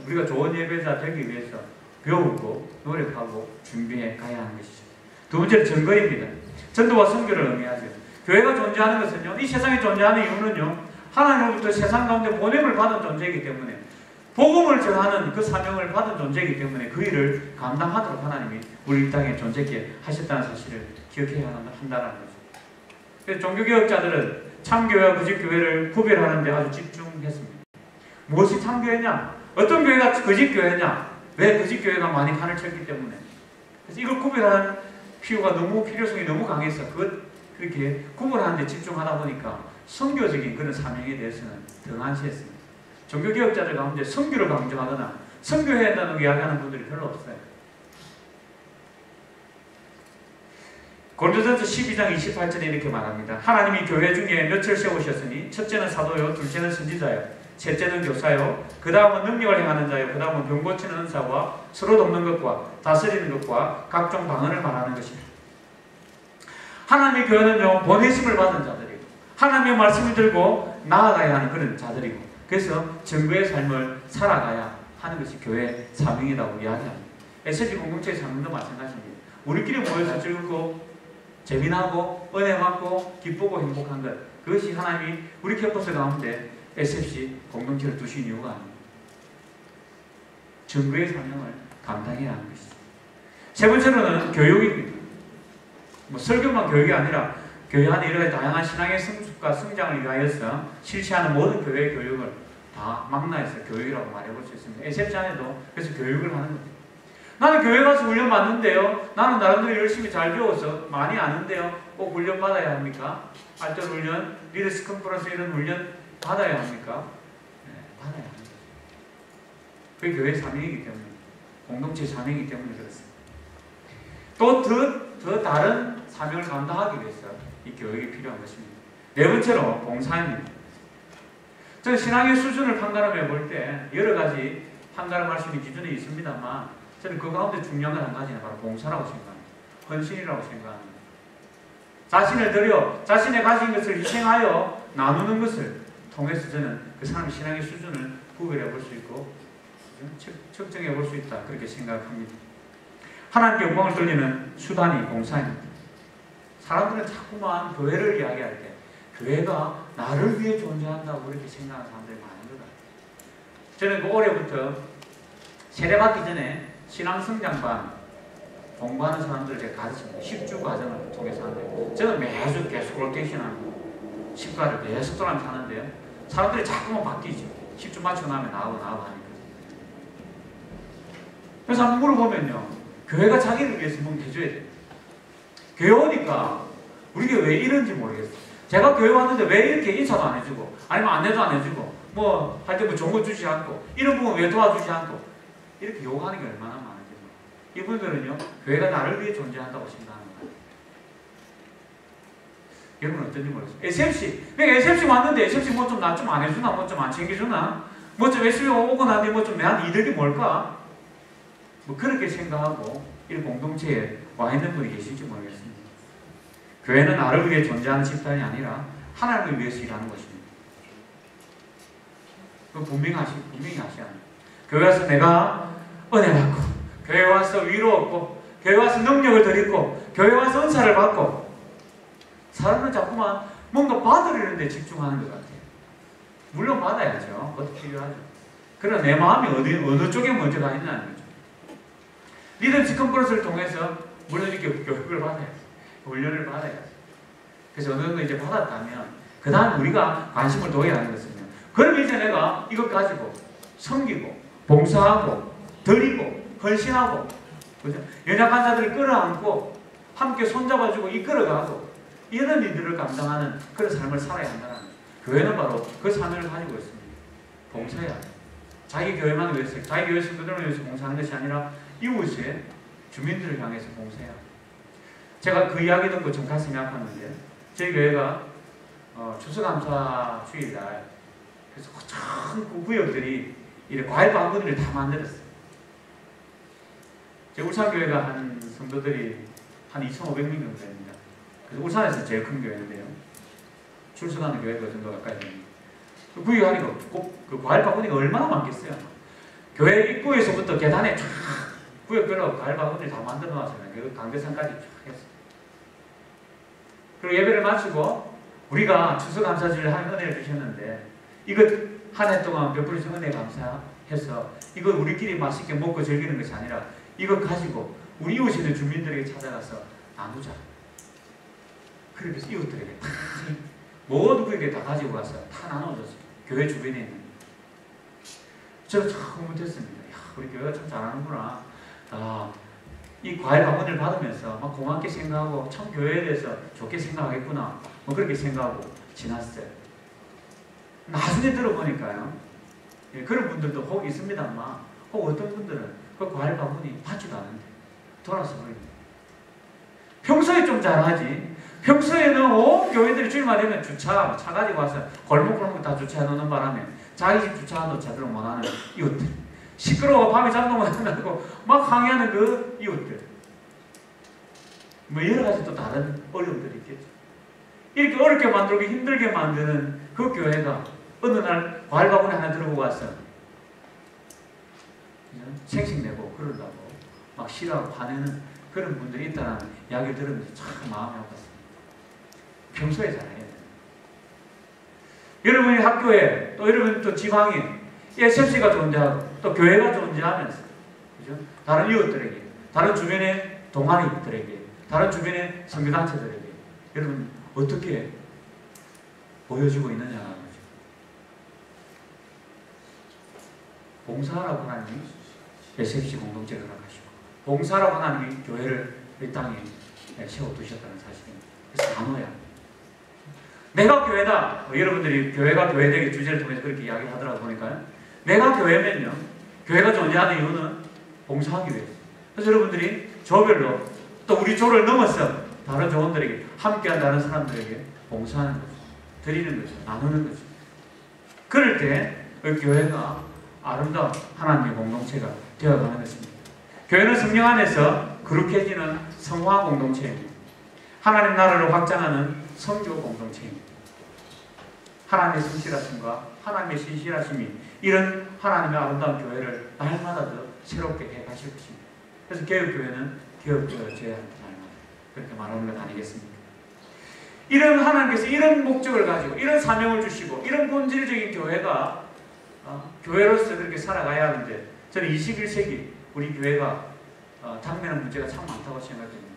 Speaker 1: 우리가 좋은 예배자 되기 위해서 배우고 노력하고 준비해 가야 하는 것이죠. 두 번째는 증거입니다. 전도와 선교를 의미하죠. 교회가 존재하는 것은요, 이 세상에 존재하는 이유는요, 하나님으로부터 세상 가운데 보냄을 받은 존재이기 때문에, 복음을 전하는 그 사명을 받은 존재이기 때문에 그 일을 감당하도록 하나님이 우리 땅에 존재케 하셨다는 사실을 기억해야 한다는 거죠. 그래서 종교개혁자들은 참교회와 거짓교회를 구별하는 데 아주 집중했습니다. 무엇이 참교회냐? 어떤 교회가 거짓교회냐? 왜 거짓교회가 많이 판을 쳤기 때문에. 그래서 이걸 구별하는 필요성이 너무 강해서 그렇게 구분하는 데 집중하다 보니까 선교적인 그런 사명에 대해서는 등한시했습니다. 종교개혁자들 가운데 선교를 강조하거나 선교해야 한다는 이야기하는 분들이 별로 없어요. 고린도전서 12장 28절에 이렇게 말합니다. 하나님이 교회 중에 몇을 세우셨으니 첫째는 사도요, 둘째는 선지자요, 셋째는 교사요, 그 다음은 능력을 행하는 자요, 그 다음은 병 고치는 은사와 서로 돕는 것과 다스리는 것과 각종 방언을 말하는 것이다. 하나님의 교회는요, 보내심을 받은 자들이고 하나님의 말씀을 들고 나아가야 하는 그런 자들이고, 그래서 증거의 삶을 살아가야 하는 것이 교회의 사명이라고 이야기합니다. SFC 공동체의 사명도 마찬가지입니다. 우리끼리 모여서 즐겁고 재미나고 은혜 받고 기쁘고 행복한 것, 그것이 하나님이 우리 캠퍼스 가운데 SFC 공동체를 두신 이유가 아닙니다. 증거의 사명을 감당해야 하는 것이죠. 세 번째로는 교육입니다. 뭐 설교만 교육이 아니라 교회 안에 이런 다양한 신앙의 성숙과 성장을 위하여서 실시하는 모든 교회의 교육을 다 망라해서 교육이라고 말해볼 수 있습니다. 에세프시 안에도 그래서 교육을 하는 겁니다. 나는 교회 가서 훈련 받는데요. 나는 나름대로 열심히 잘 배워서 많이 아는데요. 꼭 훈련 받아야 합니까? 알뜰 훈련, 리더십 컨퍼런스 이런 훈련 받아야 합니까? 네, 받아야 합니다. 그게 교회의 사명이기 때문에, 공동체의 사명이기 때문에 그렇습니다. 또 더 다른 사명을 감당하기 위해서 이 교육이 필요한 것입니다. 네 번째로 봉사입니다. 저는 신앙의 수준을 판가름해 볼 때 여러 가지 판가름할 수 있는 기준이 있습니다만 저는 그 가운데 중요한 건 한 가지는 바로 봉사라고 생각합니다. 헌신이라고 생각합니다. 자신을 들여 자신의 가진 것을 희생하여 나누는 것을 통해서 저는 그 사람의 신앙의 수준을 구별해 볼 수 있고 측정해 볼 수 있다 그렇게 생각합니다. 하나님께 영광을 돌리는 수단이 봉사입니다. 사람들은 자꾸만 교회를 이야기할 때 교회가 나를 위해 존재한다고 그렇게 생각하는 사람들이 많은 것 같아요. 저는 그 올해부터 세례받기 전에 신앙성장반 공부하는 사람들을 제가 가르칩니다. 10주 과정을 통해서 하는데 저는 매주 계속 롤테이션하고 10과를 계속 돌아가면서 하는데요. 사람들이 자꾸만 바뀌죠. 10주 맞추고 나면 나오고 하니까. 그래서 한번 물어보면요. 교회가 자기를 위해서 뭔가 해줘야 돼요. 교회 오니까 우리가 왜 이런지 모르겠어요. 제가 교회 왔는데 왜 이렇게 인사도 안 해주고 아니면 안내도 안 해주고 뭐 할 때 뭐 좋은 거 주지 않고 이런 부분 왜 도와주지 않고 이렇게 요구하는 게 얼마나 많은지. 이분들은요 교회가 나를 위해 존재한다고 생각하는 거예요. 여러분 어떤지 모르겠어요. SFC 그러니까 SFC 왔는데 SFC 뭐 좀 나 좀 안 해주나 뭐 좀 안 챙겨주나 뭐 좀 SFC 오고 나니 뭐 좀 내한테 이득이 뭘까 뭐 그렇게 생각하고 이 공동체에 와 있는 분이 계실지 모르겠습니다. 교회는 나를 위해 존재하는 집단이 아니라 하나님을 위해서 일하는 것입니다. 그 분명히 하셔야 합니다. 교회 와서 내가 은혜 받고, 교회 와서 위로 얻고, 교회 와서 능력을 드리고, 교회 와서 은사를 받고, 사람은 자꾸만 뭔가 받으려는 데 집중하는 것 같아요. 물론 받아야죠. 그것도 필요하죠. 그러나 내 마음이 어느 쪽에 먼저 가 있냐는 거죠. 리더십 컨퍼런스를 통해서 물론 이렇게 교육을 받아야지. 훈련을 받아야지. 그래서 어느 정도 이제 받았다면 그 다음 우리가 관심을 둬야 하는 것은요. 그럼 이제 내가 이것 가지고 섬기고 봉사하고 드리고 헌신하고 그죠? 연약한 자들을 끌어안고 함께 손잡아주고 이끌어가고 이런 일들을 감당하는 그런 삶을 살아야 한다는 거예요. 교회는 바로 그 사명을 가지고 있습니다. 봉사해야 돼요. 자기 교회만 위해서 자기 교회 성도들을 위해서 봉사하는 것이 아니라 이웃의 주민들을 향해서 봉사해야 합니다. 제가 그 이야기 듣고 좀 가슴이 아팠는데 저희 교회가 추수감사 주일날 그래서 전 구역들이 이렇게 과일 바구니를 다 만들었어요. 제 울산교회가 한 성도들이 한 2,500명 정도 됩니다. 그래서 울산에서 제일 큰 교회인데요. 출석하는 교회가 그 정도 가까이 됩니다. 그 구역하니까 꼭 그 과일 바구니가 얼마나 많겠어요. 교회 입구에서부터 계단에 쫙 구역별로 과일 바구니를 다 만들어 놨어요. 그 강대상까지 쫙 했어요. 그리고 예배를 마치고 우리가 추수감사주를 하는 은혜를 주셨는데 이것 한 해 동안 베풀어주신 은혜 감사해서 이걸 우리끼리 맛있게 먹고 즐기는 것이 아니라 이것 가지고 우리 이웃에 있는 주민들에게 찾아가서 나누자. 그렇게 해서 이웃들에게 다 모두 그에게 다 가지고 와서 다 나눠줬어요. 교회 주변에 있는. 저는 참 흐뭇했습니다. 야, 우리 교회가 참 잘하는구나. 이 과일 바구니를 받으면서 막 고맙게 생각하고 참 교회에 대해서 좋게 생각하겠구나. 뭐 그렇게 생각하고 지났어요. 나중에 들어보니까요. 예, 그런 분들도 혹 있습니다만 혹 어떤 분들은 그 과일 바구니 받지도 않는데 돌아서 버립니다. 평소에 좀 잘하지. 평소에는 온 교회들이 주일만 되면 차 가지고 와서 골목골목 다 주차해 놓는 바람에 자기 집 주차도 제대로 못하는 이웃들. 시끄러워 밤에 잠도 못 자고 막 항의하는 그 이웃들. 뭐 여러 가지 또 다른 어려움들이 있겠죠. 이렇게 어렵게 만들고 힘들게 만드는 그 교회가 어느 날 과일 바구니 하나 들고 와서 생색내고 그러다고 막 싫어하고 화내는 그런 분들이 있다는 이야기를 들으면서 참 마음이 아팠습니다. 평소에 잘해야 돼요. 여러분이 학교에 또 여러분 또 지방에 SFC가 존재하고 또 교회가 존재하면서 그죠? 다른 이웃들에게, 다른 주변의 동아리들에게, 다른 주변의 선교단체들에게 여러분 어떻게 보여주고 있느냐는 거죠. 봉사라고 하나님이 SFC 공동체를 허락하시고 봉사라고 하나님이 교회를 이 땅에 세워두셨다는 사실입니다. 그래서 나눠야 내가 교회다. 여러분들이 교회가 교회되기 주제를 통해서 그렇게 이야기하더라고 보니까요. 내가 교회면요. 교회가 존재하는 이유는 봉사하기 위해서. 그래서 여러분들이 조별로 또 우리 조를 넘어서 다른 조원들에게 함께한 다른 사람들에게 봉사하는 거죠. 드리는 거죠. 나누는 거죠. 그럴 때 그 교회가 아름다운 하나님의 공동체가 되어가는 것입니다. 교회는 성령 안에서 거룩해지는 성화 공동체입니다. 하나님 나라를 확장하는 선교 공동체입니다. 하나님의 성실하심과 하나님의 신실하심이 이런 하나님의 아름다운 교회를 날마다 더 새롭게 해가실 것입니다. 그래서 개혁교회는 개혁되어져야 한다. 그렇게 말하는 것 아니겠습니까? 이런 하나님께서 이런 목적을 가지고 이런 사명을 주시고 이런 본질적인 교회가 교회로서 그렇게 살아가야 하는데 저는 21세기 우리 교회가 당면한 문제가 참 많다고 생각합니다.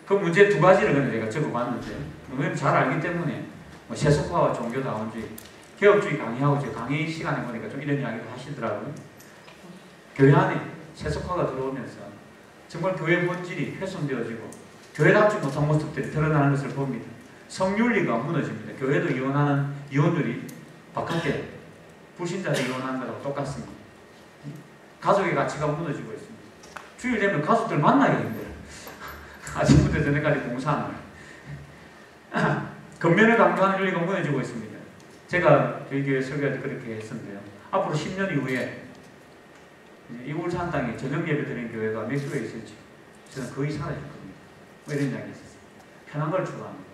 Speaker 1: 그 문제 두 가지를 제가 적어봤는데 너무 잘 알기 때문에 세속화와 종교다원주의, 개혁주의 강의하고 제 강의 시간에 보니까 좀 이런 이야기도 하시더라고요. 교회 안에 세속화가 들어오면서 정말 교회 본질이 훼손되어지고 교회답지 못한 모습들이 드러나는 것을 봅니다. 성윤리가 무너집니다. 교회도 이혼하는 이혼율이 바깥에 불신자들 이혼하는 것하고 똑같습니다. 가족의 가치가 무너지고 있습니다. 주일 되면 가족들 만나기 힘들어요. 아침부터 저녁까지 공사하는 겉면을 강조하는 윤리가 무너지고 있습니다. 제가 저희 교회 설교할 때 그렇게 했었는데요. 앞으로 10년 이후에 이 울산 땅에 저녁 예배 드리는 교회가 몇 교회 있을지 저는 거의 사라질 겁니다. 뭐 이런 이야기 있었어요. 편한 걸 추구합니다.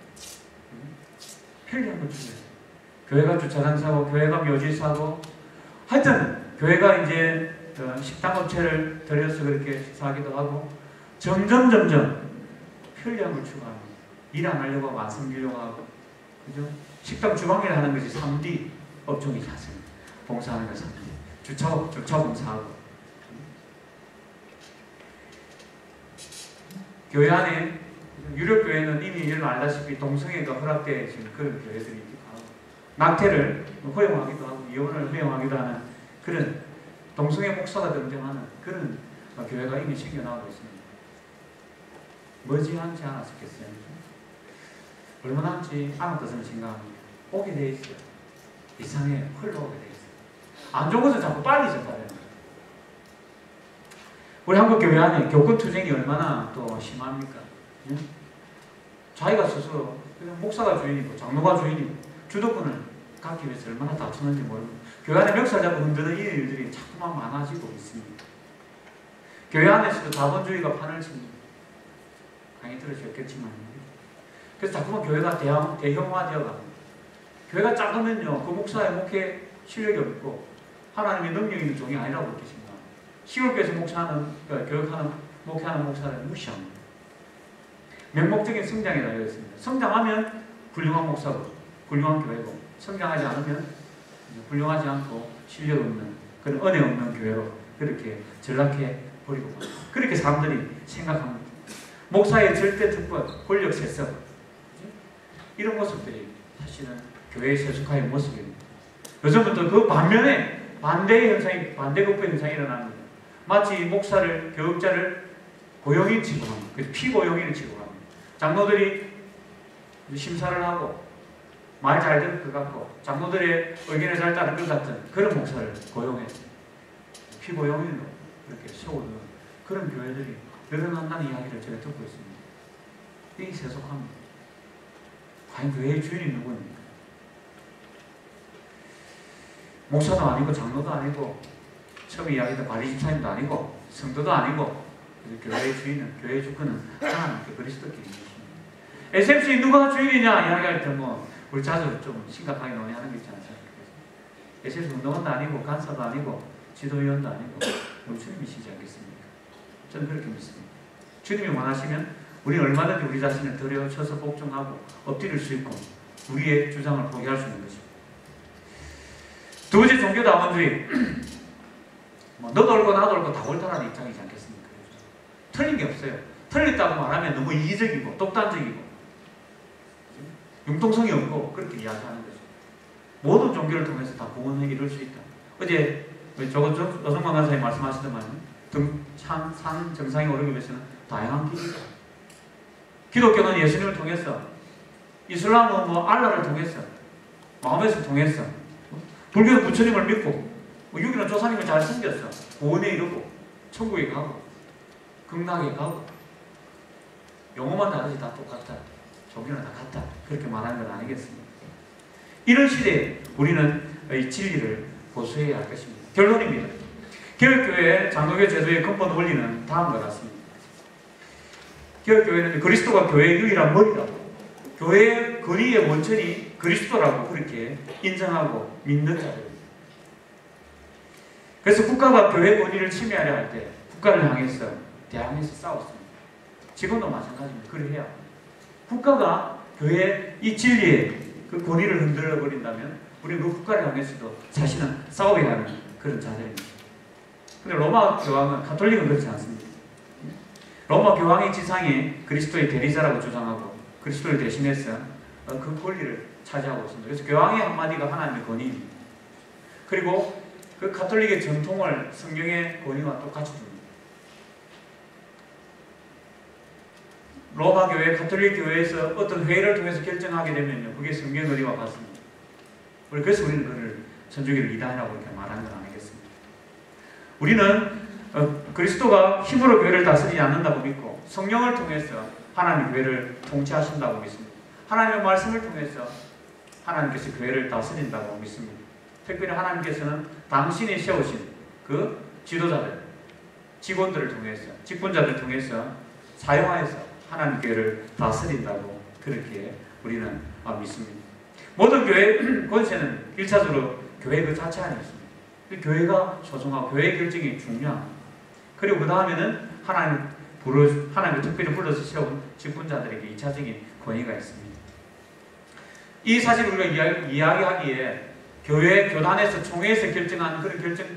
Speaker 1: 편리한 걸 추구해요. 교회가 주차장 사고, 교회가 묘지 사고, 하여튼 교회가 이제 식당 업체를 들여서 그렇게 사기도 하고, 점점 편리한 걸 추구합니다. 일 안 하려고 하고, 안 섬기려고 하고, 그죠? 식당 주방일 하는 것이 3D 업종이 샀습니다. 봉사하는 거 3D. 주차 봉사하고. 교회 안에, 유럽교회는 이미 여러분 알다시피 동성애가 허락되어진 그런 교회들이 있기도 하고, 낙태를 허용하기도 하고, 이혼을 허용하기도 하는 그런 동성애 목사가 등장하는 그런 교회가 이미 생겨나고 있습니다. 머지않지 않았겠어요? 얼마 남지 않았다고 생각합니다. 오게 돼 있어요. 이상해 흘러오게 돼 있어요. 안 좋은 것은 자꾸 빨리 접하려는 거예요. 우리 한국 교회 안에 교권 투쟁이 얼마나 또 심합니까? 응? 자기가 스스로 목사가 주인이고 장로가 주인이고 주도권을 갖기 위해서 얼마나 다투는지 모르고 교회 안에 멱살 잡고 흔드는 이런 일들이 자꾸만 많아지고 있습니다. 교회 안에서도 자본주의가 판을 칩니다. 강의 들으셨겠지만 그래서 자꾸만 교회가 대형화되어 갑니다. 교회가 작으면요 그 목사의 목회 실력이 없고 하나님의 능력 있는 종이 아니라고 그렇게 생각합니다. 시골교회에서 목회하는 목사를 무시합니다. 명목적인 성장에 달려 있습니다. 성장하면 훌륭한 목사고 훌륭한 교회고 성장하지 않으면 훌륭하지 않고 실력 없는 그런 은혜 없는 교회로 그렇게 전락해 버리고 그렇게 사람들이 생각합니다. 목사의 절대 특권, 권력 세습 이런 모습들이 사실은 교회의 세속화의 모습입니다. 요즘부터 그 반면에 반대의 현상이 반대급부의 현상이 일어납니다. 마치 목사를 교육자를 고용인 취급합니다. 피고용인을 취급합니다. 장로들이 심사를 하고 말 잘 들을 것 같고 장로들의 의견을 잘 따를 것 같은 그런 목사를 고용해서 피고용인으로 이렇게 세우는 그런 교회들이 늘어난다는 이야기를 제가 듣고 있습니다. 이게 세속화입니다. 과연 교회의 주인이 누구입니까? 목사도 아니고 장로도 아니고 처음 이야기했던 관리집사님도 아니고 성도도 아니고 교회의 주인은 교회의 주권은 하나님께 그리스도께 있는 것입니다. SFC 누가 주인이냐 이야기할 때 우리 자주 좀 심각하게 논의하는 게 있지 않습니까? SFC 운동원도 아니고 간사도 아니고 지도위원도 아니고 우리 주님이시지 않겠습니까? 저는 그렇게 믿습니다. 주님이 원하시면 우리는 얼마든지 우리 자신을 들여쳐서 복종하고 엎드릴 수 있고 우리의 주장을 포기할 수 있는 것입니다. 두 번째 종교다원주의. 너도 옳고 나도 옳고 다 옳다라는 입장이지 않겠습니까? 틀린 게 없어요. 틀렸다고 말하면 너무 이기적이고 독단적이고 융통성이 없고 그렇게 이야기하는 거죠. 모든 종교를 통해서 다 구원을 이룰 수 있다. 어제 어성만 간사님 말씀하시더만 산 정상에 오르기 위해서는 다양한 길이 있다. 기독교는 예수님을 통해서, 이슬람은 뭐 알라를 통해서, 마음에서 통해서, 불교는 부처님을 믿고, 유교는 조사님을 잘 섬겼어. 구원에 이르고, 천국에 가고, 극락에 가고, 용어만 다르지 다 똑같다. 종교는 다 같다. 그렇게 말하는 건 아니겠습니까? 이런 시대에 우리는 이 진리를 고수해야 할 것입니다. 결론입니다. 개혁교회 장로교 제도의 근본 원리는 다음과 같습니다. 개혁교회는 그리스도가 교회의 유일한 머리라고, 교회의 권위의 원천이 그리스도라고 그렇게 인정하고 믿는 자들입니다. 그래서 국가가 교회 권위를 침해하려 할 때 국가를 향해서 대항해서 싸웠습니다. 지금도 마찬가지입니다. 그래야 국가가 교회의 이 진리의 그 권위를 흔들어 버린다면 우리는 그 국가를 향해서도 사실은 싸워야 하는 그런 자들입니다. 근데 로마 교황은, 가톨릭은 그렇지 않습니다. 로마 교황의 지상에 그리스도의 대리자라고 주장하고 그리스도를 대신해서 그 권리를 차지하고 있습니다. 그래서 교황의 한마디가 하나님의 권위입니다. 그리고 그 가톨릭의 전통을 성경의 권위와 똑같이 줍니다. 로마 교회, 가톨릭 교회에서 어떤 회의를 통해서 결정하게 되면요, 그게 성경 권위와 같습니다. 그래서 우리는 그를 천주교를 이단이라고 이렇게 말하는 건 아니겠습니다. 우리는 그리스도가 힘으로 교회를 다스리지 않는다고 믿고 성령을 통해서 하나님 교회를 통치하신다고 믿습니다. 하나님의 말씀을 통해서 하나님께서 교회를 다스린다고 믿습니다. 특별히 하나님께서는 당신이 세우신 그 지도자들, 직원들을 통해서, 직분자들을 통해서 사용하여서 하나님 교회를 다스린다고 그렇게 우리는 믿습니다. 모든 교회의 권세는 1차적으로 교회 그 자체 안에 있습니다. 교회가 소중하고 교회의 결정이 중요합니다. 그리고 그 다음에는 하나님을 특별히 불러서 세운 직분자들에게 2차적인 권위가 있습니다. 이 사실을 우리가 이야기하기에 교회, 교단에서, 총회에서 결정한 그런 결정에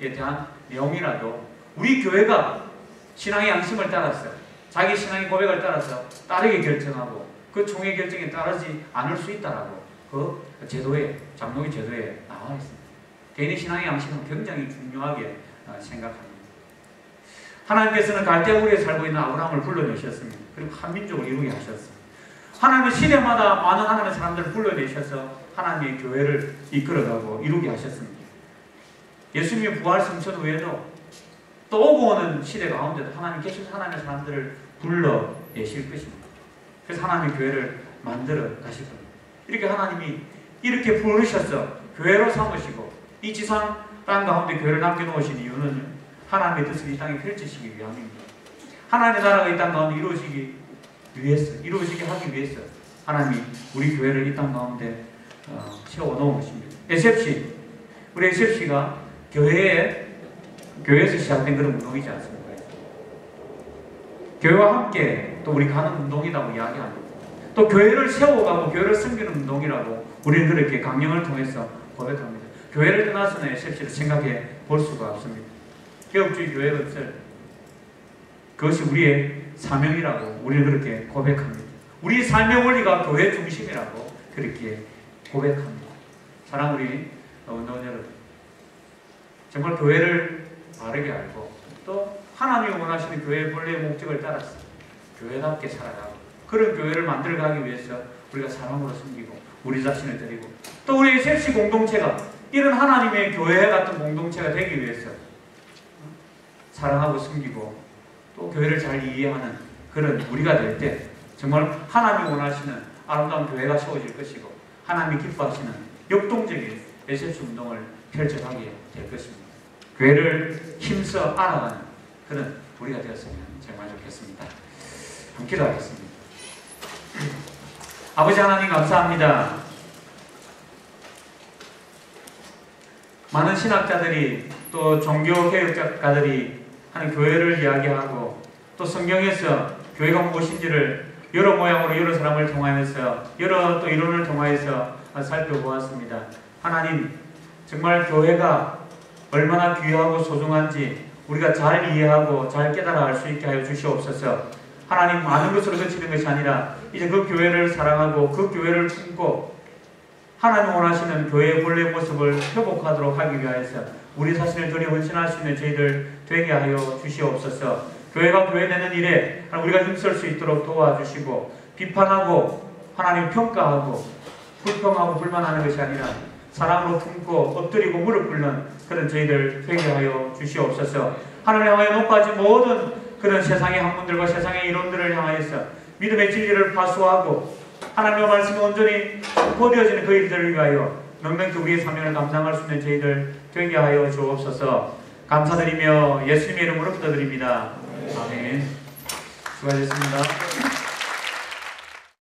Speaker 1: 대한 내용이라도 우리 교회가 신앙의 양심을 따라서, 자기 신앙의 고백을 따라서 다르게 결정하고 그 총회 결정에 따르지 않을 수 있다라고 그 제도에, 장로교 제도에 나와 있습니다. 개인의 신앙의 양심은 굉장히 중요하게 생각합니다. 하나님께서는 갈대아우리에 살고 있는 아브라함을 불러내셨습니다. 그리고 한 민족을 이루게 하셨습니다. 하나님은 시대마다 많은 하나님의 사람들을 불러내셔서 하나님의 교회를 이끌어가고 이루게 하셨습니다. 예수님의 부활 성천 후에도 또 오고 오는 시대 가운데도 하나님 계속 하나님의 사람들을 불러내실 것입니다. 그래서 하나님의 교회를 만들어 가실 겁니다. 이렇게 하나님이 이렇게 부르셔서 교회로 삼으시고 이 지상 땅 가운데 교회를 남겨놓으신 이유는 하나님의 뜻을 이 땅에 펼치시기 위함입니다. 하나님의 나라가 이 땅 가운데 이루어지게 하기 위해서 하나님이 우리 교회를 이 땅 가운데 세워놓은 것입니다. 우리 SFC가 교회에서 시작된 그런 운동이지 않습니까? 교회와 함께 또 우리 가는 운동이라고 이야기합니다. 또 교회를 세워가고 교회를 섬기는 운동이라고 우리는 그렇게 강령을 통해서 고백합니다. 교회를 떠나서는 SFC를 생각해 볼 수가 없습니다. 개혁주의 교회 것을 그것이 우리의 사명이라고 우리는 그렇게 고백합니다. 우리의 삶의 원리가 교회 중심이라고 그렇게 고백합니다. 사랑 우리 운동 여러분, 정말 교회를 바르게 알고 또 하나님이 원하시는 교회의 본래의 목적을 따라서 교회답게 살아가고 그런 교회를 만들어가기 위해서 우리가 사랑으로 섬기고 우리 자신을 드리고 또 우리 SFC 공동체가 이런 하나님의 교회 같은 공동체가 되기 위해서 사랑하고 섬기고 또 교회를 잘 이해하는 그런 우리가 될 때 정말 하나님이 원하시는 아름다운 교회가 세워질 것이고 하나님이 기뻐하시는 역동적인 SFC 운동을 펼쳐가게 될 것입니다. 교회를 힘써 알아가는 그런 우리가 되었으면 정말 좋겠습니다. 함께 기도하겠습니다. 아버지 하나님 감사합니다. 많은 신학자들이 또 종교개혁자들이 하는 교회를 이야기하고 또 성경에서 교회가 무엇인지를 여러 모양으로 여러 사람을 통하여서 여러 또 이론을 통하여서 살펴보았습니다. 하나님 정말 교회가 얼마나 귀하고 소중한지 우리가 잘 이해하고 잘 깨달아 알 수 있게 하여 주시옵소서. 하나님, 많은 것으로 그치는 것이 아니라 이제 그 교회를 사랑하고 그 교회를 품고 하나님 원하시는 교회의 본래 모습을 회복하도록 하기 위하여서 우리 자신을 전혀 헌신할 수 있는 저희들 되게 하여 주시옵소서. 교회가 교회되는 일에 우리가 힘쓸 수 있도록 도와주시고, 비판하고 하나님 평가하고 불평하고 불만하는 것이 아니라 사랑으로 품고 엎드리고 무릎 꿇는 그런 저희들 되게 하여 주시옵소서. 하나님 향하여 높아진 모든 그런 세상의 학문들과 세상의 이론들을 향하여서 믿음의 진리를 파수하고 하나님의 말씀이 온전히 선포되어지는 그 일들을 위하여 넉넉히 우리의 사명을 감당할 수 있는 저희들 되게 하여 주옵소서. 감사드리며 예수님의 이름으로 기도드립니다. 아멘. 수고하셨습니다.